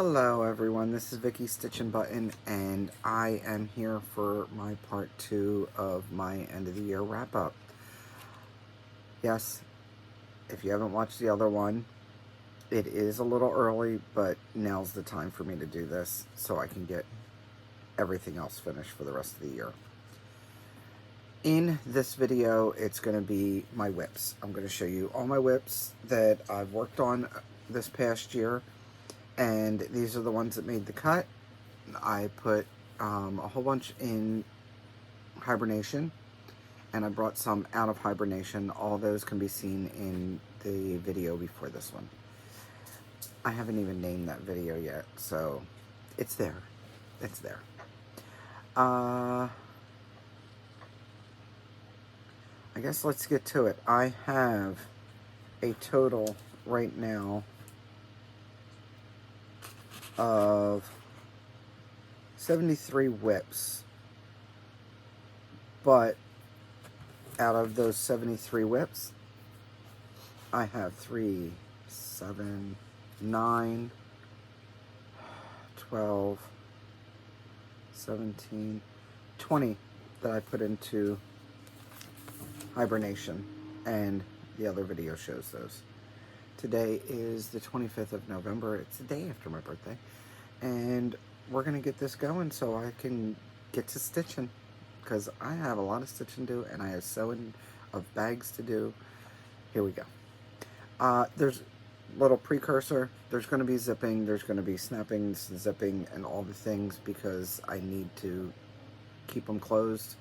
Hello everyone, this is Vicky Stitchnbutton, and I am here for my part 2 of my end of the year wrap up. Yes, if you haven't watched the other one, it is a little early, but now's the time for me to do this so I can get everything else finished for the rest of the year. In this video, it's going to be my WIPs. I'm going to show you all my WIPs that I've worked on this past year. And these are the ones that made the cut. I put a whole bunch in hibernation, and I brought some out of hibernation. All those can be seen in the video before this one. I haven't even named that video yet, so it's there. It's there. I guess let's get to it. I have a total right now of 73 WIPs, but out of those 73 WIPs, I have 3, 7, 9, 12, 17, 20 that I put into hibernation, and the other video shows those. Today is the 25th of November. It's the day after my birthday. And we're going to get this going so I can get to stitching. Because I have a lot of stitching to do, and I have sewing of bags to do. Here we go. There's a little precursor. There's going to be zipping. There's going to be snapping, zipping, and all the things because I need to keep them closed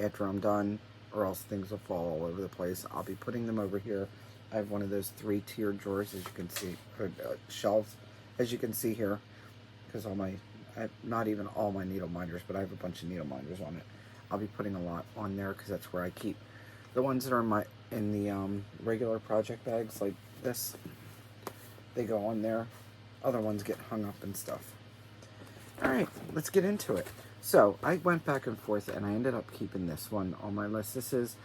after I'm done, or else things will fall all over the place. I'll be putting them over here. I have one of those 3-tiered drawers, as you can see, or shelves, as you can see here, because not even all my needle minders, but I have a bunch of needle minders on it. I'll be putting a lot on there because that's where I keep the ones that are in the regular project bags like this. They go on there. Other ones get hung up and stuff. All right, let's get into it. So I went back and forth, and I ended up keeping this one on my list. This is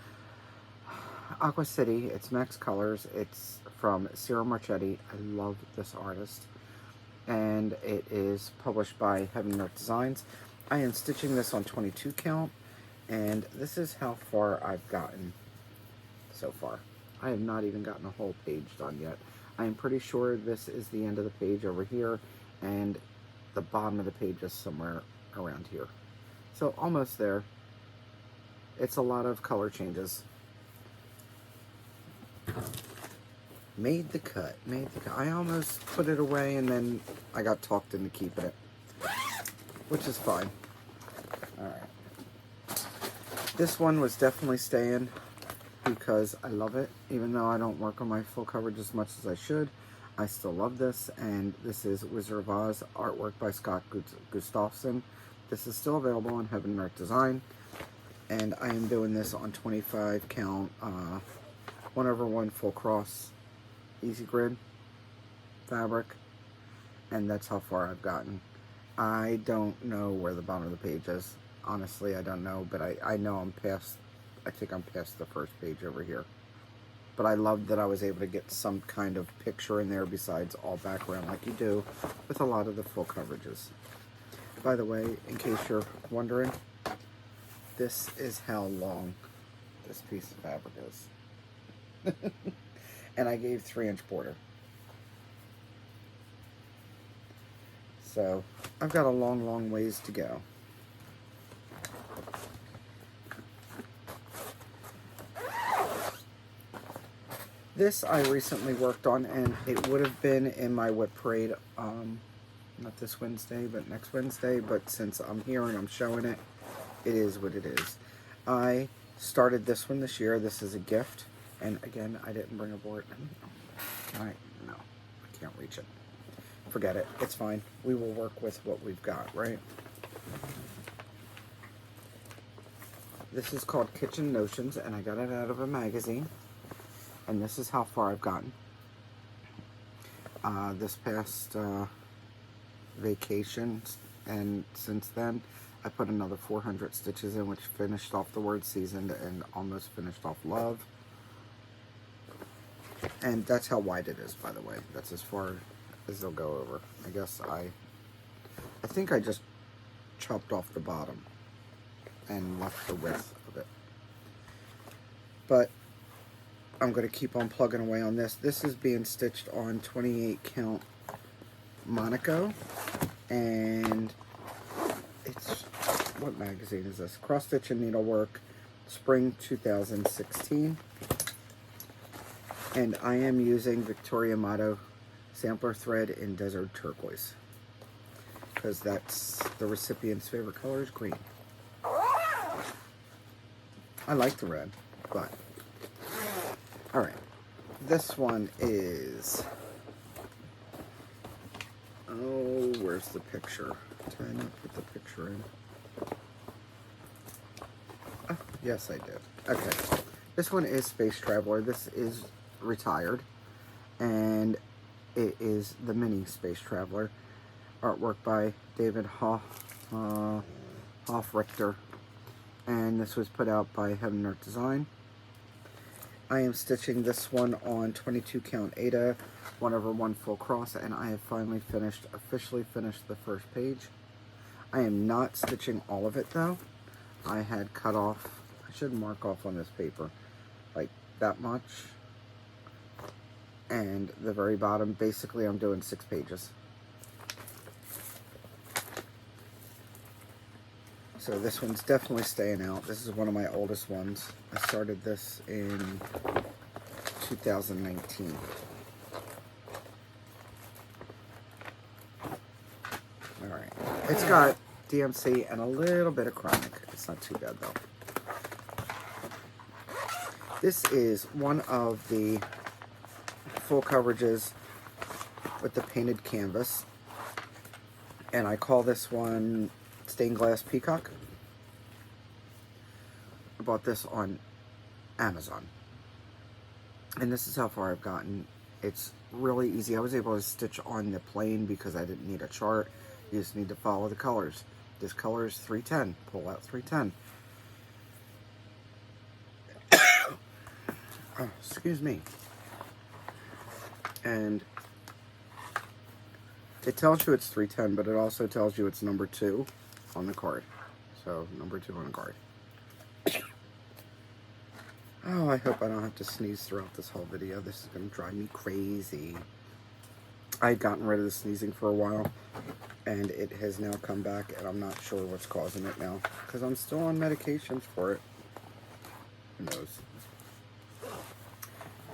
Aqua City. It's Max Colors. It's from Ciro Marchetti. I love this artist, and it is published by Hummingbird Designs. I am stitching this on 22 count, and this is how far I've gotten so far. I have not even gotten a whole page done yet. I am pretty sure this is the end of the page over here, and the bottom of the page is somewhere around here. So almost there. It's a lot of color changes. Made the cut. I almost put it away, and then I got talked into keeping it, which is fine. Alright. This one was definitely staying because I love it. Even though I don't work on my full coverage as much as I should, I still love this, and this is Wizard of Oz, artwork by Scott Gustafson. This is still available on Heaven and Earth Design, and I am doing this on 25 count 1/1 full cross easy grid fabric, and that's how far I've gotten. I don't know where the bottom of the page is. Honestly, I don't know, but I know I think I'm past the first page over here. But I love that I was able to get some kind of picture in there besides all background like you do with a lot of the full coverages. By the way, in case you're wondering, this is how long this piece of fabric is. And I gave 3-inch border. So I've got a long ways to go. This I recently worked on, and it would have been in my WIP parade, not this Wednesday, but next Wednesday, but since I'm here and I'm showing it, it is what it is. I started this one this year. This is a gift, and again, I didn't bring a board. No, I can't reach it. Forget it. It's fine. We will work with what we've got, right? This is called Kitchen Notions, and I got it out of a magazine. And this is how far I've gotten. This past vacation, and since then, I put another 400 stitches in, which finished off the word seasoned and almost finished off love. And that's how wide it is, by the way. That's as far as they'll go over. I guess I think I just chopped off the bottom and left the width of it. But I'm going to keep on plugging away on this. This is being stitched on 28 count Monaco, and it's, what magazine is this? Cross Stitch and Needlework, Spring 2016. And I am using Victoria Motto sampler thread in Desert Turquoise, because that's the recipient's favorite color is green. I like the red, but alright. This one is, oh, where's the picture? Did I not put the picture in? Oh, yes, I did. Okay. This one is Space Traveler. This is retired, and it is the mini Space Traveler. Artwork by David Hofrichter, and this was put out by Heaven Art Design. I am stitching this one on 22 count Aida, 1/1 full cross, and I have finally officially finished the first page. I am not stitching all of it though. I had cut off, I should mark off on this paper, like that much. And the very bottom, basically I'm doing 6 pages. So this one's definitely staying out. This is one of my oldest ones. I started this in 2019. Alright. It's got DMC and a little bit of chronic. It's not too bad though. This is one of the full coverages with the painted canvas, and I call this one Stained Glass Peacock. I bought this on Amazon, and this is how far I've gotten. It's really easy. I was able to stitch on the plane because I didn't need a chart. You just need to follow the colors. This color is 310. Pull out 310. Oh, excuse me. And it tells you it's 310, but it also tells you it's number 2 on the card. So, number 2 on the card. Oh, I hope I don't have to sneeze throughout this whole video. This is going to drive me crazy. I had gotten rid of the sneezing for a while, and it has now come back, and I'm not sure what's causing it now, because I'm still on medications for it. Who knows?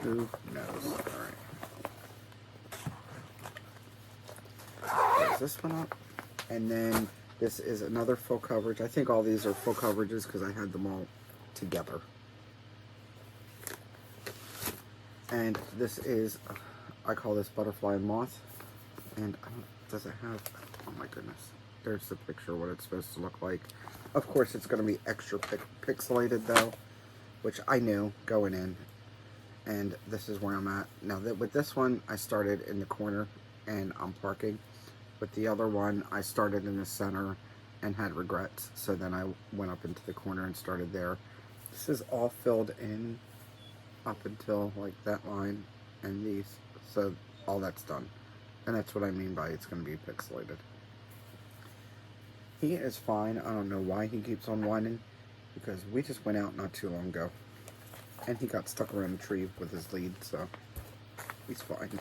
Who knows? Alright. Close this one up. And then this is another full coverage. I think all these are full coverages because I had them all together. And this is, I call this Butterfly and Moth. And does it have, oh my goodness. There's the picture, what it's supposed to look like. Of course, it's going to be extra pixelated though, which I knew going in. And this is where I'm at. Now, with this one, I started in the corner and I'm parking. With the other one, I started in the center and had regrets. So then I went up into the corner and started there. This is all filled in up until like that line and these. So all that's done. And that's what I mean by it's going to be pixelated. He is fine. I don't know why he keeps on whining, because we just went out not too long ago. And he got stuck around a tree with his lead, so he's fine.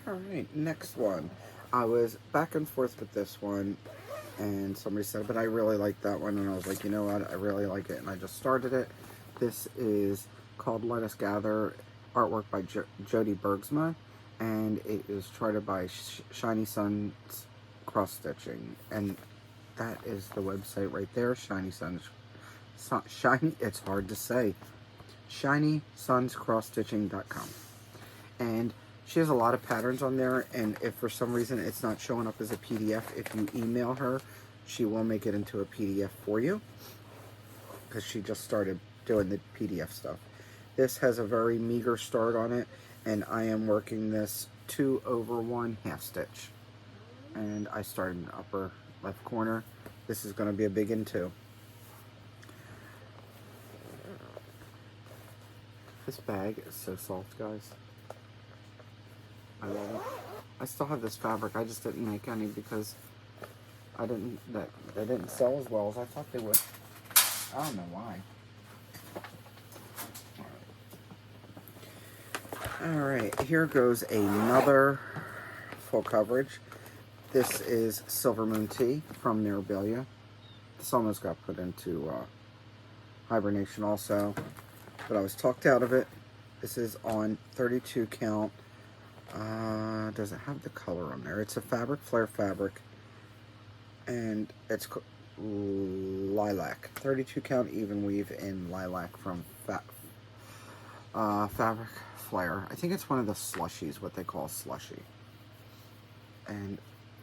Alright, next one. I was back and forth with this one, and somebody said, but I really like that one, and I was like, you know what, I really like it, and I just started it. This is called Let Us Gather, artwork by Jody Bergsma, and it is charted by Shiny Suns Cross Stitching, and that is the website right there. Shiny Suns, shiny, it's hard to say, ShinySunsCrossStitching.com. And she has a lot of patterns on there, and if for some reason it's not showing up as a PDF, if you email her, she will make it into a PDF for you, because she just started doing the PDF stuff. This has a very meager start on it, and I am working this 2/1 half stitch. And I started in the upper left corner. This is going to be a big one too. This bag is so soft, guys. I love it. I still have this fabric. I just didn't make any because they didn't sell as well as I thought they would. I don't know why. Alright, here goes another full coverage. This is Silver Moon Tea from Mirabilia. This almost got put into hibernation also, but I was talked out of it. This is on 32 count. Does it have the color on there? It's a fabric flare fabric, and it's lilac. 32 count even weave in lilac from Fabric Flare. I think it's one of the slushies, what they call slushy. And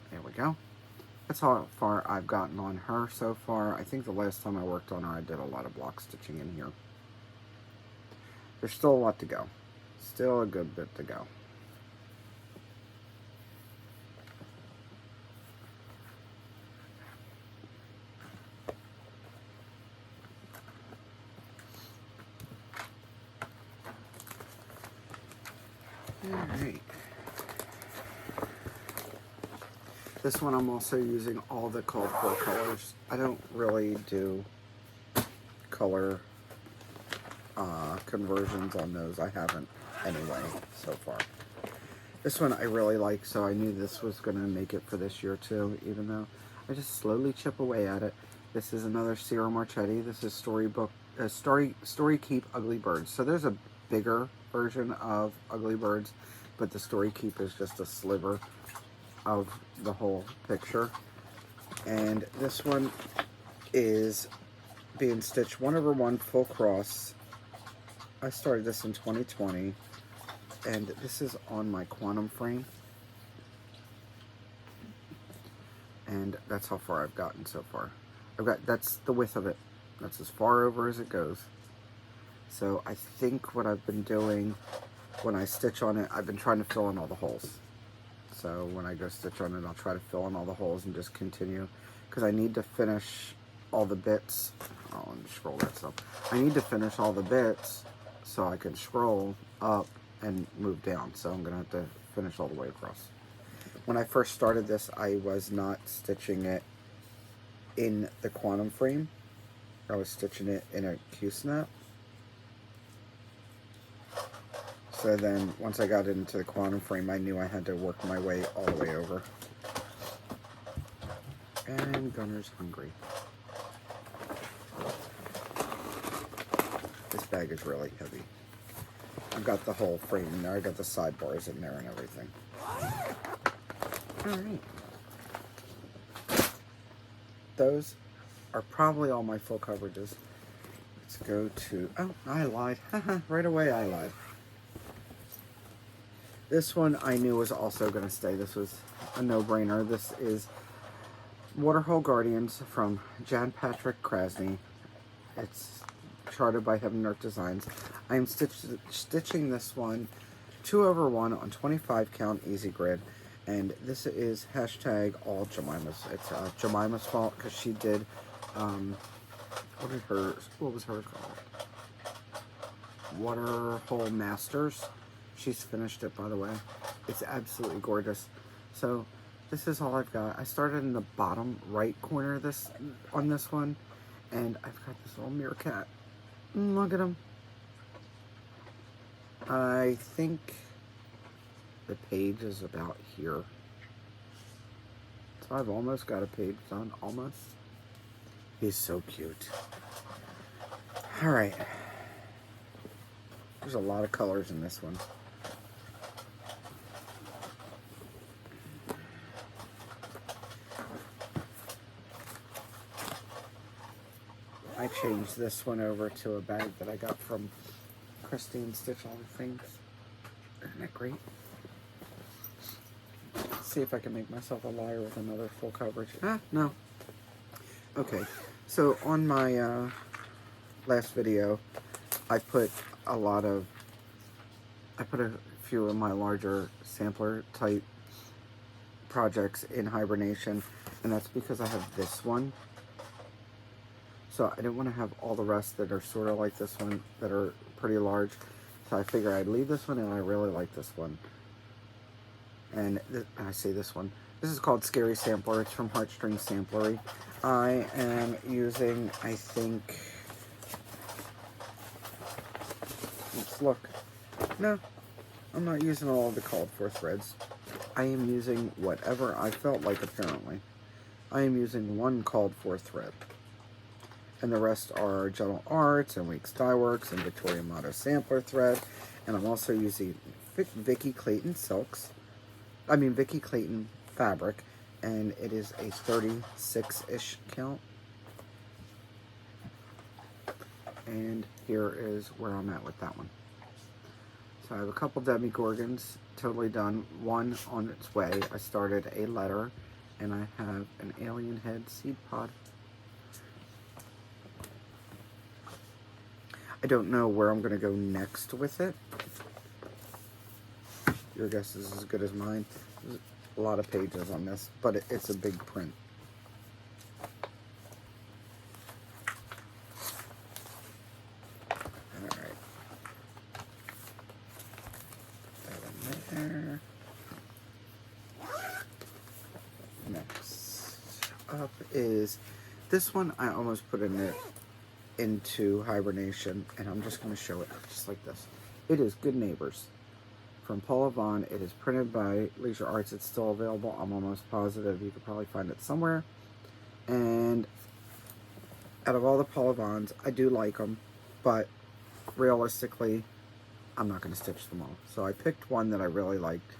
there we go. That's how far I've gotten on her so far. I think the last time I worked on her, I did a lot of block stitching in here. There's still a lot to go. Still a good bit to go. Alright. This one I'm also using all the called for colors. I don't really do color conversions on those. I haven't anyway so far. This one I really like, so I knew this was going to make it for this year too, even though I just slowly chip away at it. This is another Sierra Marchetti. This is Story Keep Ugly Birds. So there's a bigger version of Ugly Birds, but the Story Keep is just a sliver of the whole picture. And this one is being stitched 1/1 full cross. I started this in 2020, and this is on my quantum frame, and that's how far I've gotten so far. That's the width of it. That's as far over as it goes. So I think what I've been doing when I stitch on it, I've been trying to fill in all the holes. So when I go stitch on it, I'll try to fill in all the holes and just continue, because I need to finish all the bits. Oh, and scroll that stuff. I need to finish all the bits so I can scroll up and move down. So I'm gonna have to finish all the way across. When I first started this, I was not stitching it in the quantum frame. I was stitching it in a Q-snap. So then, once I got into the quantum frame, I knew I had to work my way all the way over. And Gunner's hungry. This bag is really heavy. I've got the whole frame in there. I got the sidebars in there and everything. Alright. Those are probably all my full coverages. Let's go to... Oh, I lied. Right away I lied. This one I knew was also going to stay. This was a no-brainer. This is Waterhole Guardians from Jan Patrick Krasny. It's charted by Heaven Earth Designs. I am stitching this one 2/1 on 25 count easy grid, and this is hashtag all Jemima's. It's Jemima's fault because she did what was hers called? Waterhole Masters. She's finished it, by the way. It's absolutely gorgeous. So this is all I've got. I started in the bottom right corner on this one, and I've got this little meerkat. Look at him. I think the page is about here. So I've almost got a page done, almost. He's so cute. Alright. There's a lot of colors in this one. I changed this one over to a bag that I got from Christine Stitch All the Things. Isn't that great? Let's see if I can make myself a liar with another full coverage. No. Okay, so on my last video, I put a few of my larger sampler type projects in hibernation, and that's because I have this one. So I didn't want to have all the rest that are sort of like this one that are pretty large. So I figure I'd leave this one, and I really like this one. And I say this one. This is called Scary Sampler. It's from Heartstring Samplery. I am using, I think, let's look. No, I'm not using all of the called for threads. I am using whatever I felt like, apparently. I am using one called for thread. And the rest are Gentle Arts and Weeks Dye Works and Victoria Motto Sampler thread. And I'm also using Vicky Clayton silks. I mean Vicky Clayton fabric. And it is a 36-ish count. And here is where I'm at with that one. So I have a couple Demigorgons totally done. One on its way. I started a letter. And I have an alien head seed pod. I don't know where I'm going to go next with it. Your guess is as good as mine. There's a lot of pages on this, but it's a big print. Alright. That in there. Next up is this one. I almost put into hibernation, and I'm just going to show it just like this. It is Good Neighbors from Paula Vaughn. It is printed by Leisure Arts. It's still available. I'm almost positive you could probably find it somewhere. And out of all the Paula Vaughns, I do like them, but realistically, I'm not going to stitch them all. So I picked one that I really liked.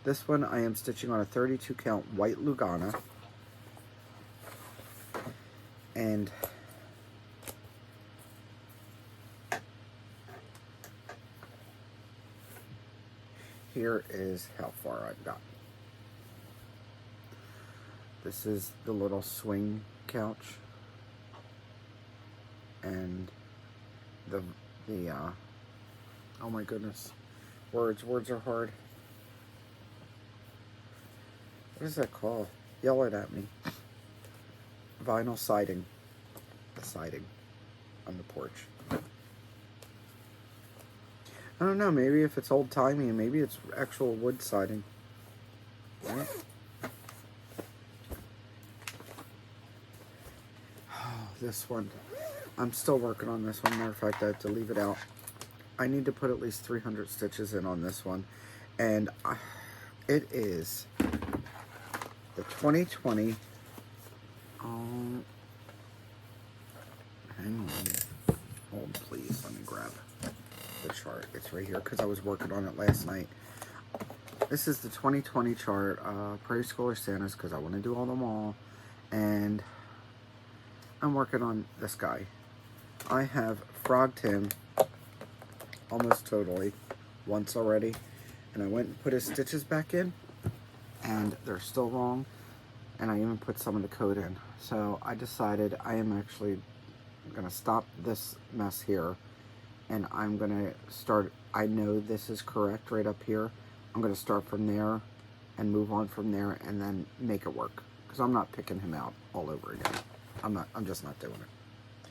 This one I am stitching on a 32 count white Lugana. And here is how far I've got. This is the little swing couch. And the oh my goodness. Words are hard. What is that called? Yell it at me. Vinyl siding. The siding on the porch. I don't know, maybe if it's old-timey, and maybe it's actual wood siding. Right? Oh, this one. I'm still working on this one. Matter of fact, I have to leave it out. I need to put at least 300 stitches in on this one. And it is the 2020... hang on. Hold, please. Let me grab the chart. It's right here because I was working on it last night. This is the 2020 chart, Prairie Schooler Santas, because I want to do all them all. And I'm working on this guy. I have frogged him almost totally once already. And I went and put his stitches back in. And they're still wrong. And I even put some of the code in. So I decided I am actually going to stop this mess here. And I'm going to start, I know this is correct right up here. I'm going to start from there and move on from there and then make it work. Because I'm not picking him out all over again. I'm just not doing it.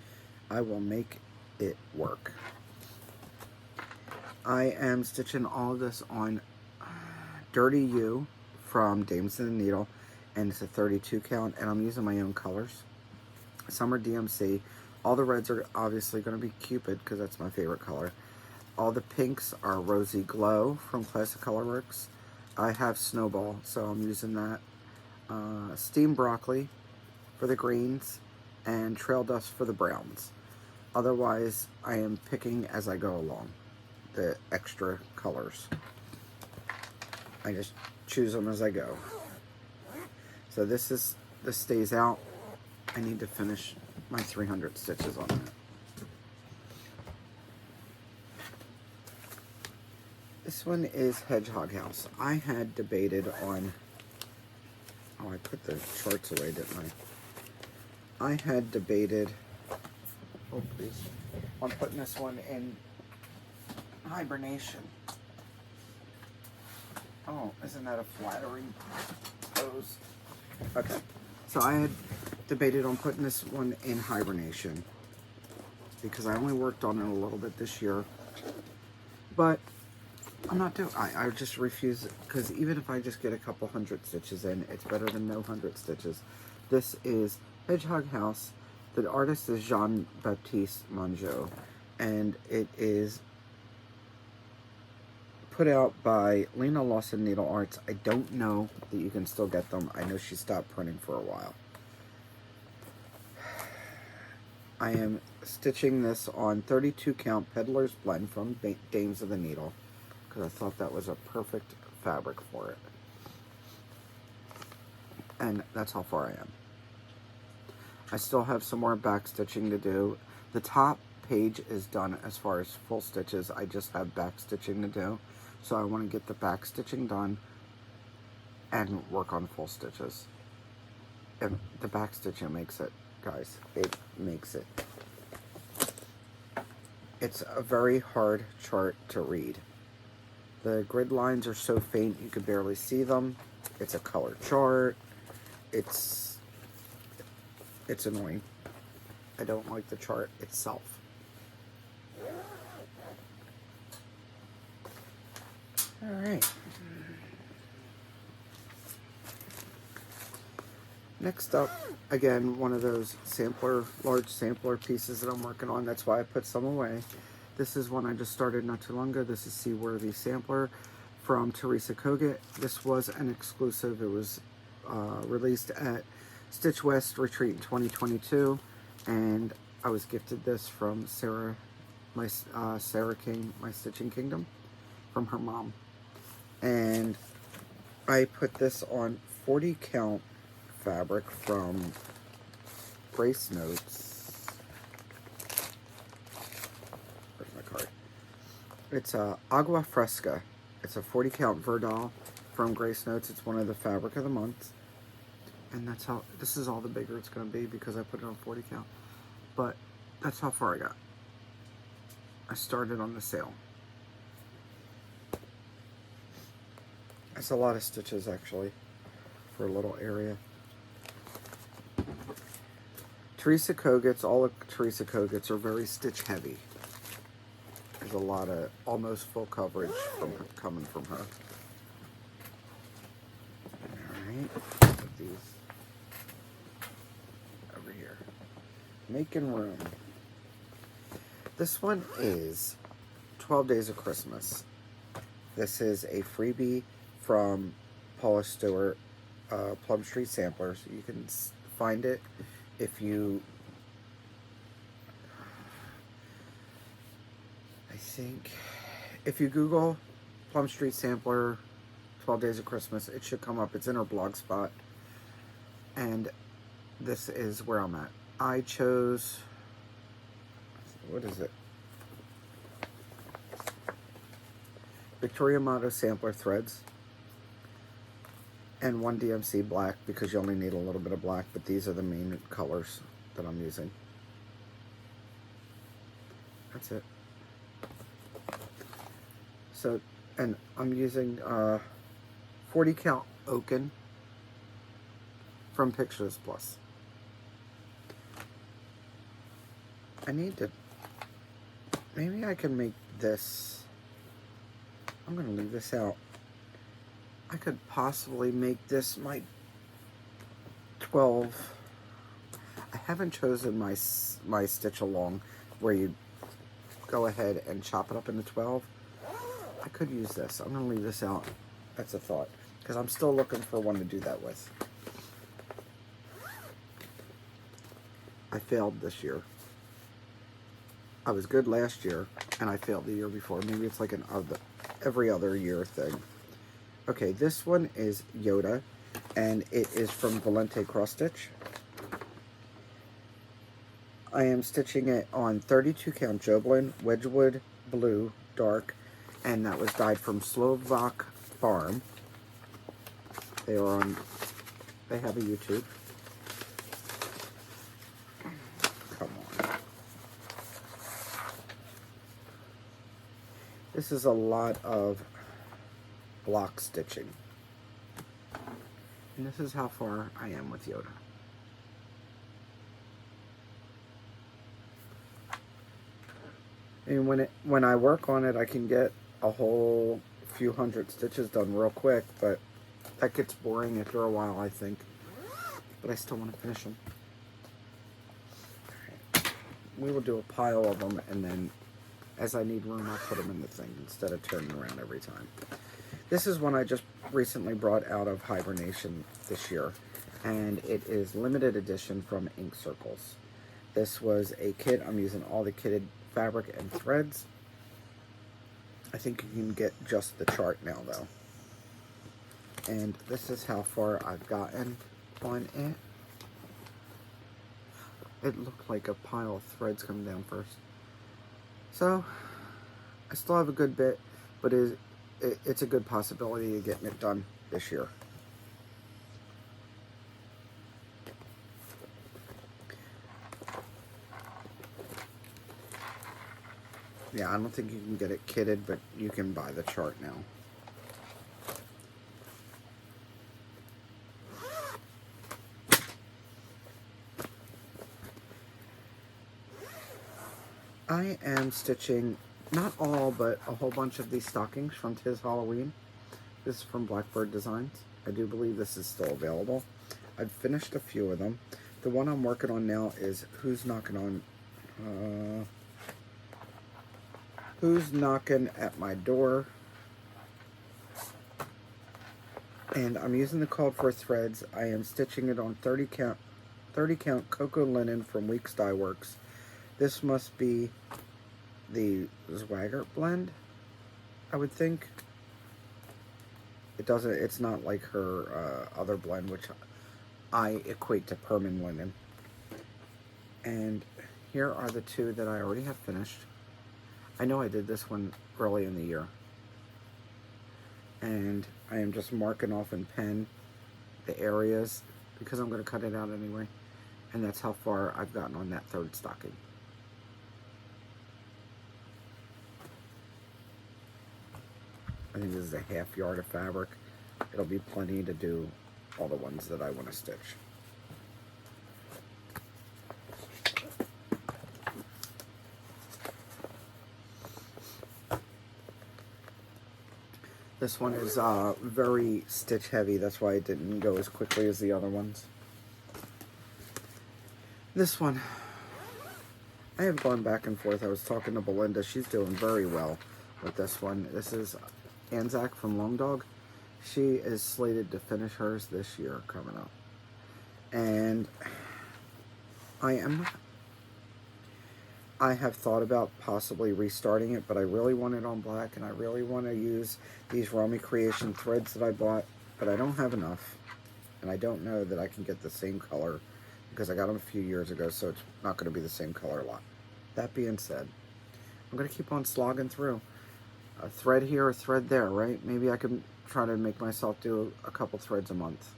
I will make it work. I am stitching all of this on Dirty You from Dames in the Needle. And it's a 32 count. And I'm using my own colors. Some are DMC. All the reds are obviously going to be Cupid because that's my favorite color. All the pinks are Rosy Glow from Classic Colorworks. I have Snowball, so I'm using that. Steamed Broccoli for the greens and Trail Dust for the browns. Otherwise, I am picking as I go along the extra colors. I just choose them as I go. So this stays out. I need to finish my 300 stitches on that. This one is Hedgehog House. I had debated on... Oh, I put the charts away, didn't I? I had debated... Oh, please. On putting this one in hibernation. Oh, isn't that a flattering pose? Okay. So I had debated on putting this one in hibernation because I only worked on it a little bit this year. But I'm not doing, I just refuse, because even if I just get a couple hundred stitches in, it's better than no 100 stitches. This is Hedgehog House. The artist is Jean-Baptiste Mongeau, and it is put out by Lena Lawson Needle Arts. I don't know that you can still get them. I know she stopped printing for a while. I am stitching this on 32 count Peddler's Blend from Dames of the Needle, because I thought that was a perfect fabric for it. And that's how far I am. I still have some more back stitching to do. The top page is done as far as full stitches. I just have back stitching to do. So I want to get the back stitching done and work on full stitches. And the back stitching makes it, guys. It makes it. It's a very hard chart to read. The grid lines are so faint you can barely see them. It's a color chart. It's annoying. I don't like the chart itself. All right. Next up, again, one of those large sampler pieces that I'm working on. That's why I put some away. This is one I just started not too long ago. This is Seaworthy Sampler from Teresa Kogut. This was an exclusive. It was released at Stitch West Retreat in 2022, and I was gifted this from Sarah King, my Stitching Kingdom, from her mom. And I put this on 40 count fabric from Grace Notes. Where's my card? It's Agua Fresca. It's a 40 count Verdal from Grace Notes. It's one of the fabric of the month. And that's how, this is all the bigger it's going to be because I put it on 40 count. But that's how far I got. I started on the sale. That's a lot of stitches actually for a little area. Teresa Kogut's, all of Teresa Kogut's are very stitch heavy. There's a lot of almost full coverage coming from her. Alright, put these over here. Making room. This one is 12 Days of Christmas. This is a freebie from Paula Stewart, Plum Street Samplers. You can find it if you, I think, if you Google Plum Street Sampler 12 Days of Christmas, it should come up. It's in her blog spot. And this is where I'm at. I chose, what is it? Victoria Motto Sampler Threads. And one DMC black because you only need a little bit of black, but these are the main colors that I'm using. That's it. So, and I'm using 40 count Oaken from Pictures Plus. I need to, maybe I can make this, I'm going to leave this out. I could possibly make this my 12. I haven't chosen my stitch along where you go ahead and chop it up into 12. I could use this. I'm going to leave this out. That's a thought. Because I'm still looking for one to do that with. I failed this year. I was good last year, and I failed the year before. Maybe it's like an every other year thing. Okay, this one is Yoda, and it is from Valente Cross Stitch. I am stitching it on 32 count Joblin, Wedgwood Blue, Dark, and that was dyed from Slovak Farm. They are on, they have a YouTube. Come on. This is a lot of block stitching. And this is how far I am with Yoda. And when I work on it, I can get a whole few hundred stitches done real quick, but that gets boring after a while, I think. But I still want to finish them. We will do a pile of them, and then as I need room, I'll put them in the thing instead of turning around every time. This is one I just recently brought out of hibernation this year, and it is limited edition from Ink Circles. This was a kit. I'm using all the kitted fabric and threads. I think you can get just the chart now, though. And this is how far I've gotten on it. It looked like a pile of threads coming down first. So, I still have a good bit, but it's a good possibility of getting it done this year. Yeah, I don't think you can get it kitted, but you can buy the chart now. I am stitching, not all, but a whole bunch of these stockings from Tis Halloween. This is from Blackbird Designs. I do believe this is still available. I've finished a few of them. The one I'm working on now is Who's Knocking at My Door? And I'm using the called for threads. I am stitching it on 30 count Cocoa Linen from Weeks Dye Works. This must be the Swaggart blend, I would think. It's not like her other blend, which I equate to Perman Linen. And here are the two that I already have finished. I know I did this one early in the year. And I am just marking off in pen the areas because I'm going to cut it out anyway. And that's how far I've gotten on that third stocking. I think this is a half yard of fabric. It'll be plenty to do all the ones that I want to stitch. This one is very stitch heavy. That's why it didn't go as quickly as the other ones. This one, I have gone back and forth. I was talking to Belinda. She's doing very well with this one. This is Anzac from Long Dog. She is slated to finish hers this year coming up. And I have thought about possibly restarting it, but I really want it on black, and I really want to use these Romy Creation threads that I bought, but I don't have enough, and I don't know that I can get the same color, because I got them a few years ago, so it's not going to be the same color a lot. That being said, I'm going to keep on slogging through. A thread here, a thread there, right? Maybe I can try to make myself do a couple threads a month,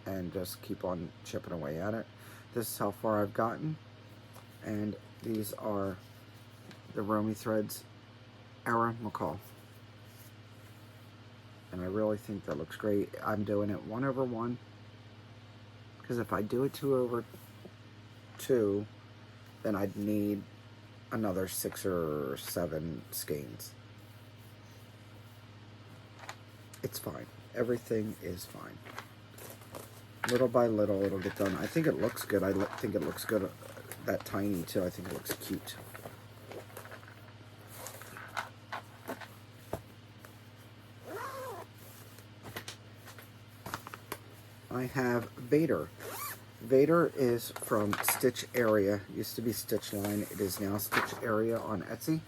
and just keep on chipping away at it. This is how far I've gotten, and these are the Romy threads, Ara McCall. And I really think that looks great. I'm doing it 1/1, because if I do it 2/2, then I'd need another 6 or 7 skeins. It's fine. Everything is fine. Little by little, it'll get done. I think it looks good. I think it looks good. That tiny too. I think it looks cute. I have Vader. Vader is from Stitch Area. Used to be Stitch Line. It is now Stitch Area on Etsy.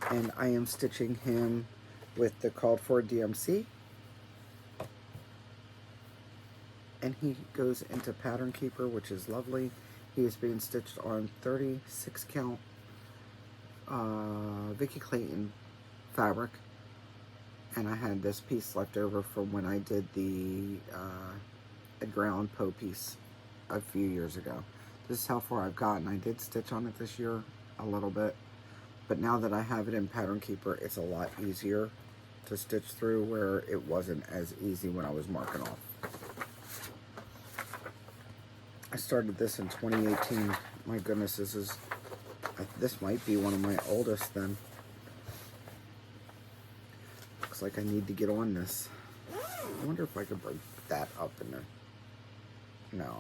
And I am stitching him with the called for DMC. And he goes into Pattern Keeper, which is lovely. He is being stitched on 36 count Vicky Clayton fabric. And I had this piece left over from when I did the Edgar Allan Poe piece a few years ago. This is how far I've gotten. I did stitch on it this year a little bit. But now that I have it in Pattern Keeper, it's a lot easier to stitch through, where it wasn't as easy when I was marking off. I started this in 2018. My goodness, this might be one of my oldest then. looks like I need to get on this. I wonder if I could break that up into... No,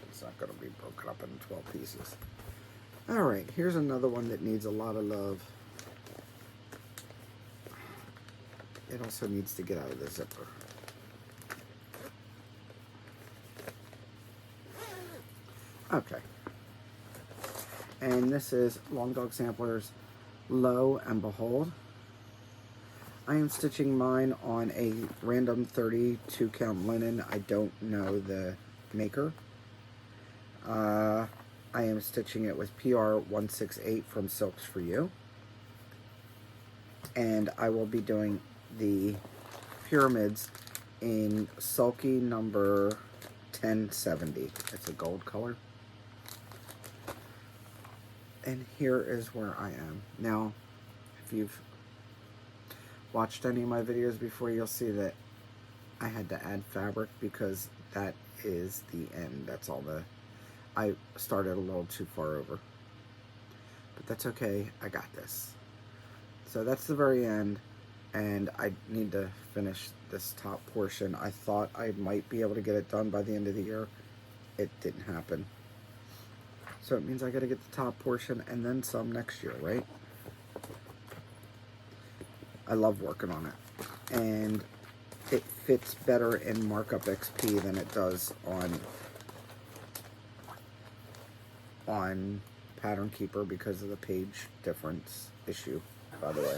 it's not going to be broken up into 12 pieces. Alright, here's another one that needs a lot of love. It also needs to get out of the zipper. Okay. And this is Long Dog Samplers Lo and Behold. I am stitching mine on a random 32 count linen. I don't know the maker. I am stitching it with PR 168 from Silks For You. And I will be doing the pyramids in Sulky number 1070. It's a gold color. And here is where I am. Now, if you've watched any of my videos before, you'll see that I had to add fabric because that is the end. That's all I started a little too far over. But that's okay, I got this. So that's the very end, and I need to finish this top portion. I thought I might be able to get it done by the end of the year. It didn't happen. So it means I gotta get the top portion and then some next year, right? I love working on it. And it fits better in Markup XP than it does on Pattern Keeper because of the page difference issue, by the way.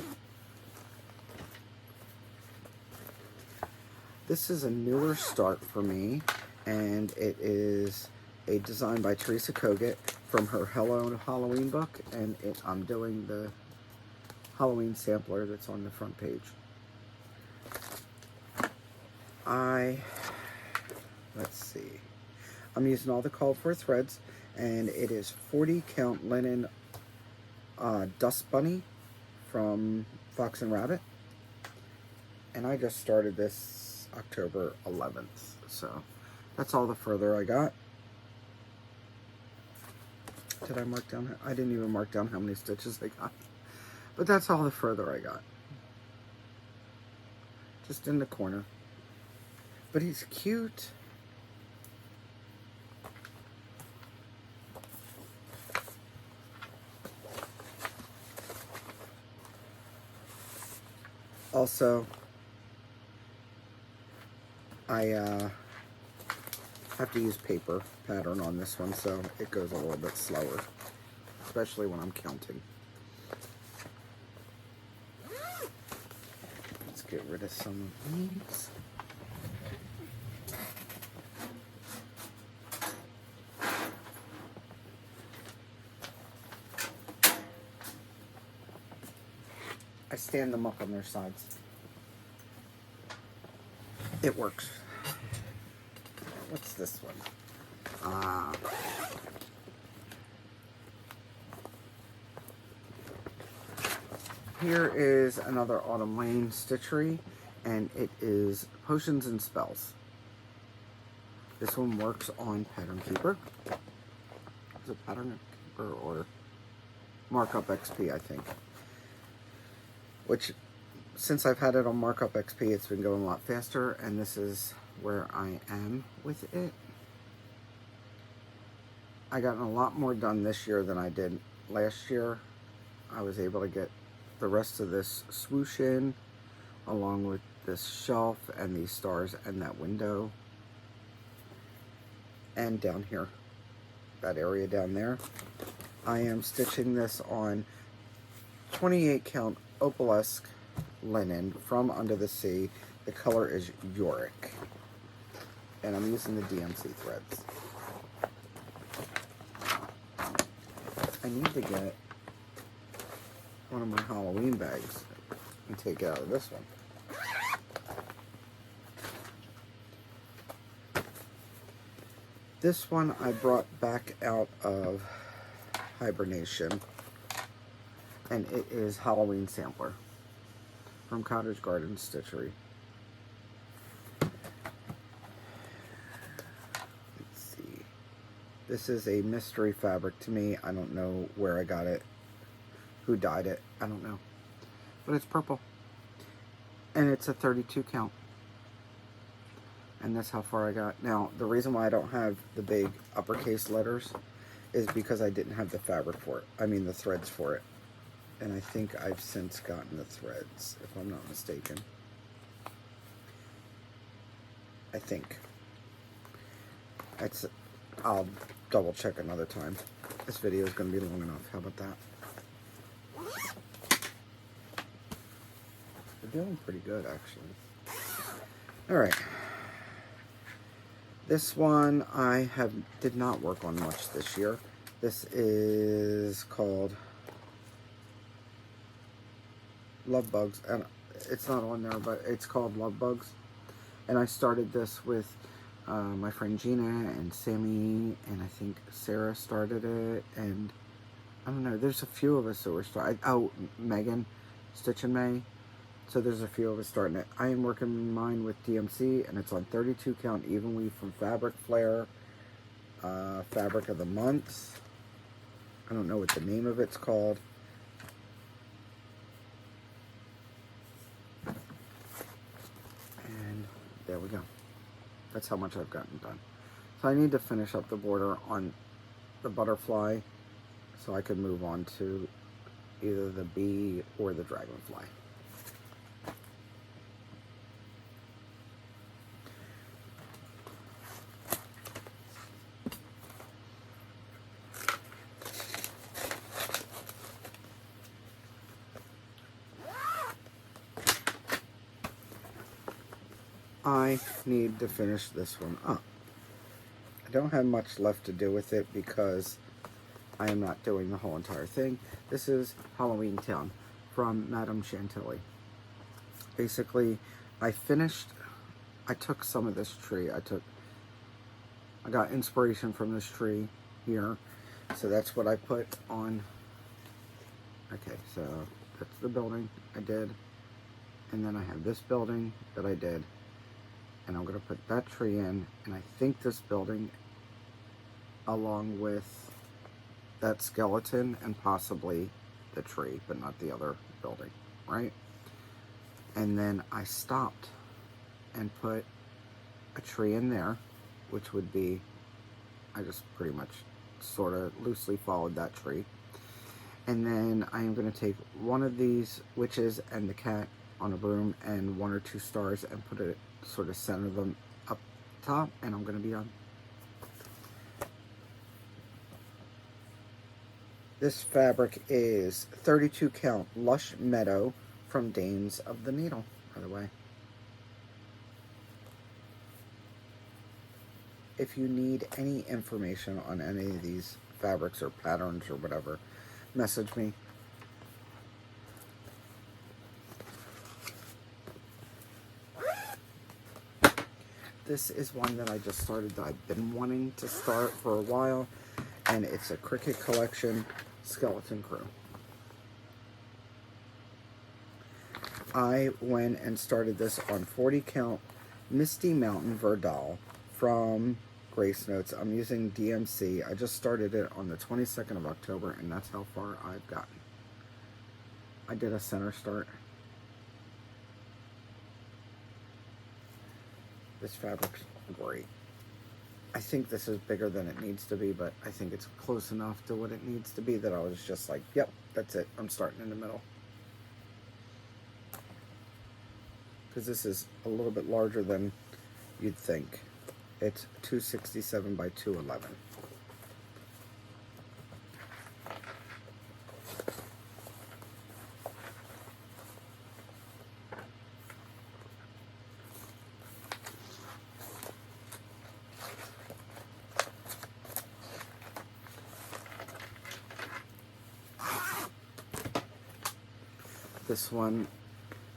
This is a newer start for me, and it is a design by Teresa Kogut from her Hello Halloween book, and I'm doing the Halloween sampler that's on the front page. Let's see, I'm using all the called for threads, and it is 40 count linen Dust Bunny from Fox and Rabbit, and I just started this October 11th, so that's all the further I got. Did I mark down? I didn't even mark down how many stitches I got. But that's all the further I got. Just in the corner. But he's cute. Also, I have to use paper pattern on this one, so it goes a little bit slower, especially when I'm counting. Let's get rid of some of these. I stand them up on their sides. It works. What's this one? Here is another Autumn Lane Stitchery, and it is Potions and Spells. This one works on Pattern Keeper. Is it Pattern Keeper or Markup XP, I think. Which, since I've had it on Markup XP, it's been going a lot faster, and this is where I am with it. I got a lot more done this year than I did last year. I was able to get the rest of this swoosh in, along with this shelf and these stars and that window. And down here, that area down there. I am stitching this on 28 count Opalesque linen from Under the Sea. The color is Yorick. And I'm using the DMC threads. I need to get one of my Halloween bags and take it out of this one. This one I brought back out of hibernation, and it is Halloween Sampler from Cottage Garden Stitchery. This is a mystery fabric to me. I don't know where I got it, who dyed it, I don't know. But it's purple. And it's a 32 count. And that's how far I got. Now, the reason why I don't have the big uppercase letters is because I didn't have the fabric for it. I mean, the threads for it. And I think I've since gotten the threads, if I'm not mistaken. I think. I'll double check another time. This video is going to be long enough. How about that? They're doing pretty good, actually. Alright. This one I did not work on much this year. This is called Love Bugs, and it's not on there, but it's called Love Bugs. And I started this with my friend Gina and Sammy, and I think Sarah started it, and I don't know, there's a few of us that were starting. Oh, Megan, Stitch and May. So there's a few of us starting it. I am working mine with DMC, and it's on 32 count even weave from Fabric Flare, Fabric of the Month. I don't know what the name of it's called. And there we go. That's how much I've gotten done. So I need to finish up the border on the butterfly so I can move on to either the bee or the dragonfly. I need to finish this one up. I don't have much left to do with it because I am not doing the whole entire thing. This is Halloween Town from Madame Chantilly. Basically, I took some of this tree. I got inspiration from this tree here. So that's what I put on. Okay, so that's the building I did. And then I have this building that I did. And I'm going to put that tree in, and I think this building along with that skeleton and possibly the tree, but not the other building, right? And then I stopped and put a tree in there, which would be, I just pretty much sort of loosely followed that tree. And then I am going to take one of these witches and the cat on a broom and 1 or 2 stars and put it, sort of center them up top, and I'm going to be done. This fabric is 32 count Lush Meadow from Dames of the Needle, by the way. If you need any information on any of these fabrics or patterns or whatever, message me. This is one that I just started that I've been wanting to start for a while, and it's a Cricut Collection Skeleton Crew. I went and started this on 40 count Misty Mountain Verdal from Grace Notes. I'm using DMC. I just started it on the 22nd of October, and that's how far I've gotten. I did a center start. This fabric's great. I think this is bigger than it needs to be, but I think it's close enough to what it needs to be that I was just like, yep, that's it. I'm starting in the middle. Because this is a little bit larger than you'd think. It's 267 by 211. This one,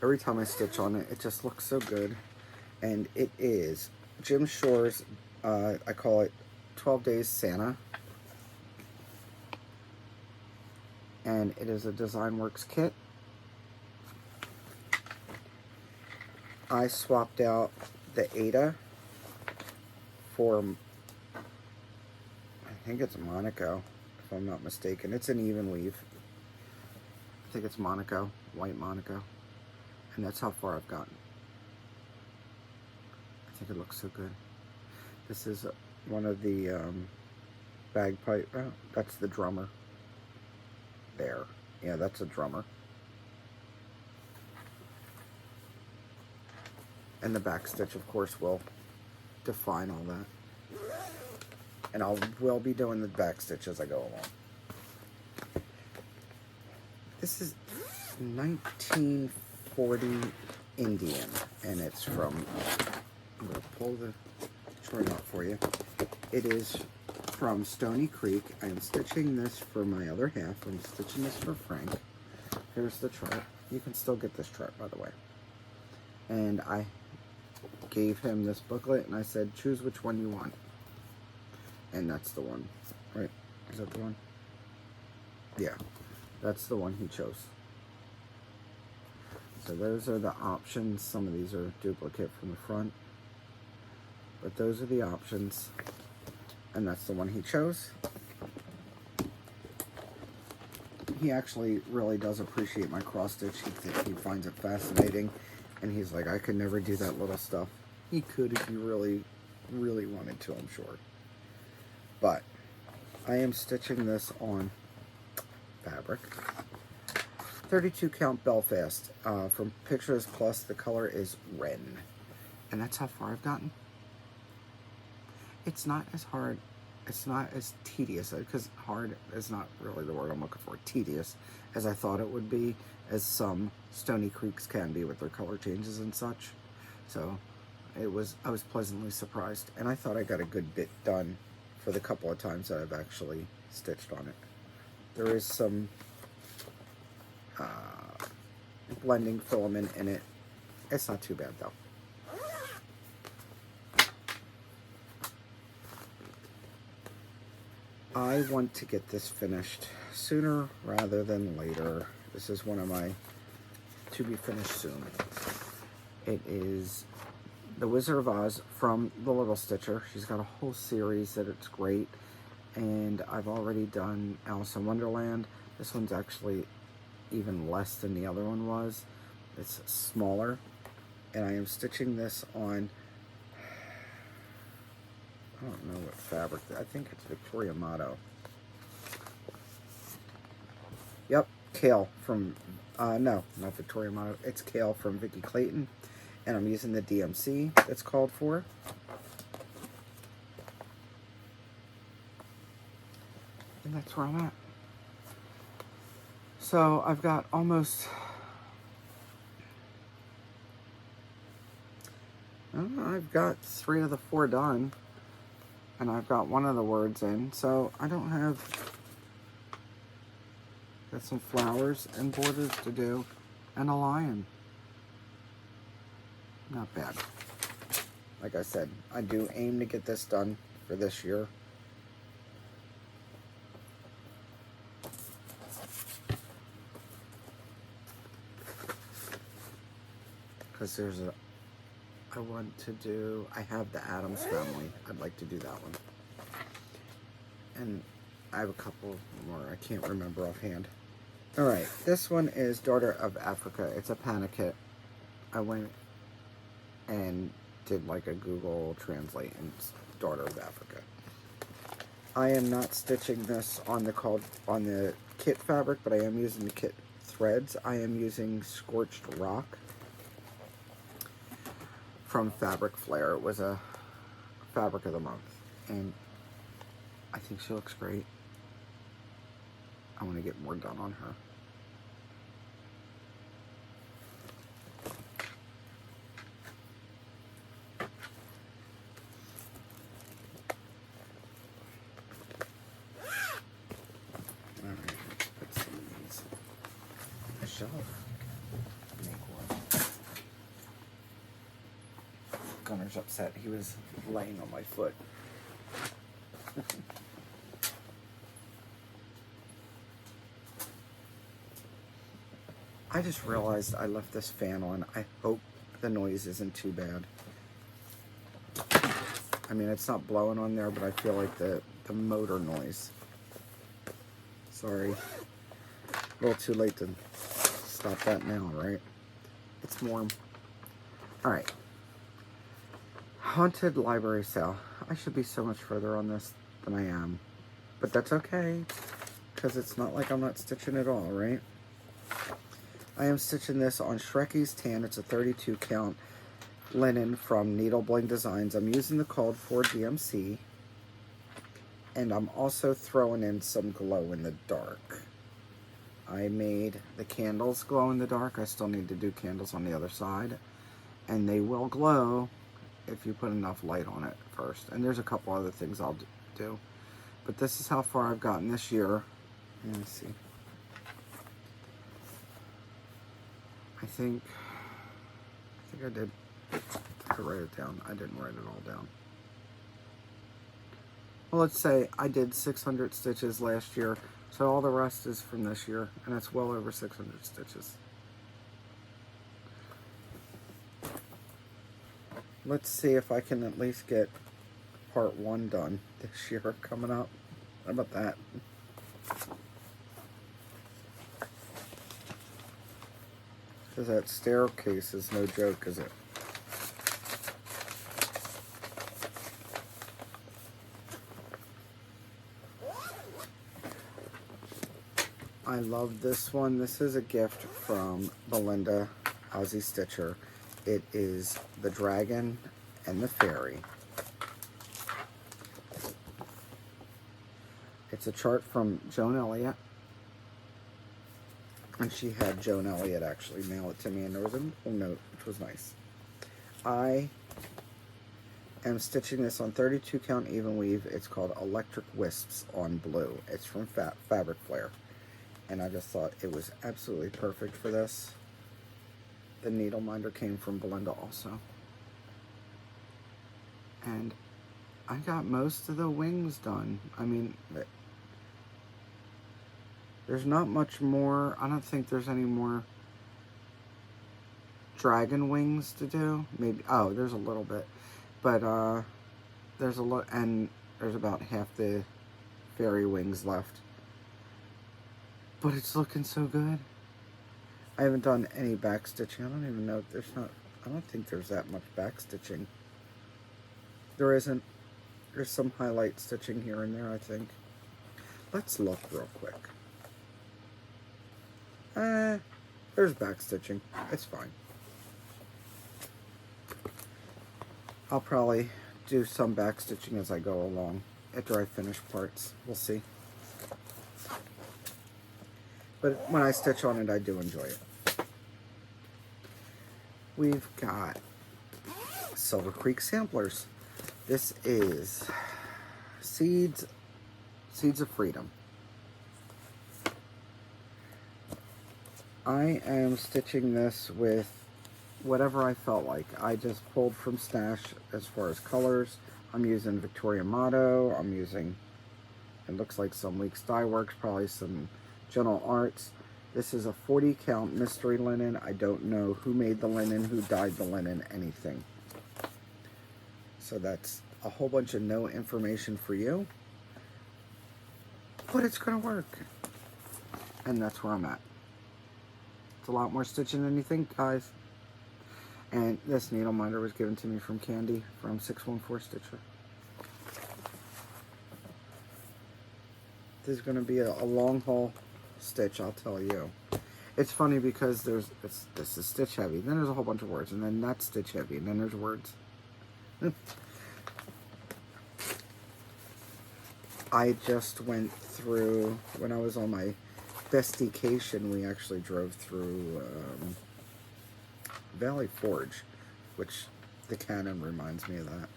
every time I stitch on it, it just looks so good. And it is Jim Shore's, I call it 12 Days Santa. And it is a Design Works kit. I swapped out the Ada for, I think it's Monaco, if I'm not mistaken. It's an even weave. I think it's Monaco, white Monaco. And that's how far I've gotten. I think it looks so good. This is one of the bagpipe. Oh, that's the drummer. There. Yeah, that's a drummer. And the back stitch, of course, will define all that. And I will be doing the back stitch as I go along. This is 1940 Indian, and it's from, I'm going to pull the chart out for you. It is from Stony Creek. I'm stitching this for my other half. I'm stitching this for Frank. Here's the chart. You can still get this chart, by the way. And I gave him this booklet, and I said, choose which one you want. And that's the one, right? Is that the one? Yeah, that's the one he chose. So those are the options. Some of these are duplicate from the front, but those are the options, and that's the one he chose. He actually really does appreciate my cross stitch. He finds it fascinating, and he's like, I could never do that little stuff. He could if you really, really wanted to, I'm sure. But I am stitching this on fabric. 32 count Belfast from Pictures Plus. The color is Wren, and that's how far I've gotten. It's not as hard, it's not as tedious, because hard is not really the word I'm looking for, tedious, as I thought it would be, as some Stony Creeks can be with their color changes and such. So I was pleasantly surprised, and I thought I got a good bit done for the couple of times that I've actually stitched on it. There is some blending filament in it. It's not too bad though. I want to get this finished sooner rather than later. This is one of my to be finished soon. It is The Wizard of Oz from the Little Stitcher. She's got a whole series that it's great. And I've already done Alice in Wonderland. This one's actually even less than the other one was. It's smaller. And I am stitching this on, I don't know what fabric, I think it's Victoria Motto. Yep, Kale from, no, not Victoria Motto. It's Kale from Vicky Clayton. And I'm using the DMC that's called for. And that's where I'm at. So I've got almost, I've got 3 of the 4 done. And I've got 1 of the words in. So I don't have, got some flowers and borders to do and a lion. Not bad. Like I said, I do aim to get this done for this year. Because there's a, I want to do, I have the Addams Family. I'd like to do that one. And I have a couple more I can't remember offhand. Alright, this one is Daughter of Africa. It's a panic kit. I went and did like a Google Translate and Daughter of Africa. I am not stitching this on the kit fabric, but I am using the kit threads. I am using Scorched Rock from Fabric Flair. It was a fabric of the month, and I think she looks great. I want to get more done on her. Gunner's upset. He was laying on my foot. I just realized I left this fan on. I hope the noise isn't too bad. I mean, it's not blowing on there, but I feel like the motor noise. Sorry. A little too late to stop that now, right? It's warm. Alright. Haunted library sale. I should be so much further on this than I am. But that's okay, because it's not like I'm not stitching at all, right? I am stitching this on Shrekie's Tan. It's a 32 count linen from Needle Bling Designs. I'm using the code for DMC. And I'm also throwing in some glow in the dark. I made the candles glow in the dark. I still need to do candles on the other side. And they will glow if you put enough light on it first. And there's a couple other things I'll do. But this is how far I've gotten this year. Let me see. I think I did. I write it down. I didn't write it all down. Well, let's say I did 600 stitches last year, so all the rest is from this year, and that's well over 600 stitches. Let's see if I can at least get part 1 done this year coming up. How about that? Because that staircase is no joke, is it? I love this one. This is a gift from Belinda, Aussie Stitcher. It is the dragon and the fairy. It's a chart from Joan Elliott. And she had Joan Elliott actually mail it to me, and there was a little note, which was nice. I am stitching this on 32 count even weave. It's called Electric Wisps on Blue. It's from Fabric Flare. And I just thought it was absolutely perfect for this. The needle minder came from Belinda also. And I got most of the wings done. I mean, there's not much more. I don't think there's any more dragon wings to do. Maybe, oh, there's a little bit. But there's a lot, and there's about half the fairy wings left. But it's looking so good. I haven't done any back stitching. I don't even know if there's not, I don't think there's that much back stitching. There isn't. There's some highlight stitching here and there, I think. Let's look real quick. There's back stitching. It's fine. I'll probably do some back stitching as I go along after I finish parts. We'll see. But when I stitch on it, I do enjoy it. We've got Silver Creek samplers. This is Seeds of Freedom. I am stitching this with whatever I felt like. I just pulled from Stash as far as colors. I'm using Victoria Motto. I'm using, it looks like some Weeks Dye Works, probably some Gentle Arts. This is a 40 count mystery linen. I don't know who made the linen, who dyed the linen, anything. So that's a whole bunch of no information for you. But it's gonna work. And that's where I'm at. It's a lot more stitching than you think, guys. And this needle minder was given to me from Candy from 614 Stitcher. This is gonna be a long haul stitch, I'll tell you. It's funny because this is stitch heavy, then there's a whole bunch of words, and then that's stitch heavy, and then there's words. I just went through, when I was on my bestication, we actually drove through Valley Forge, which the cannon reminds me of that.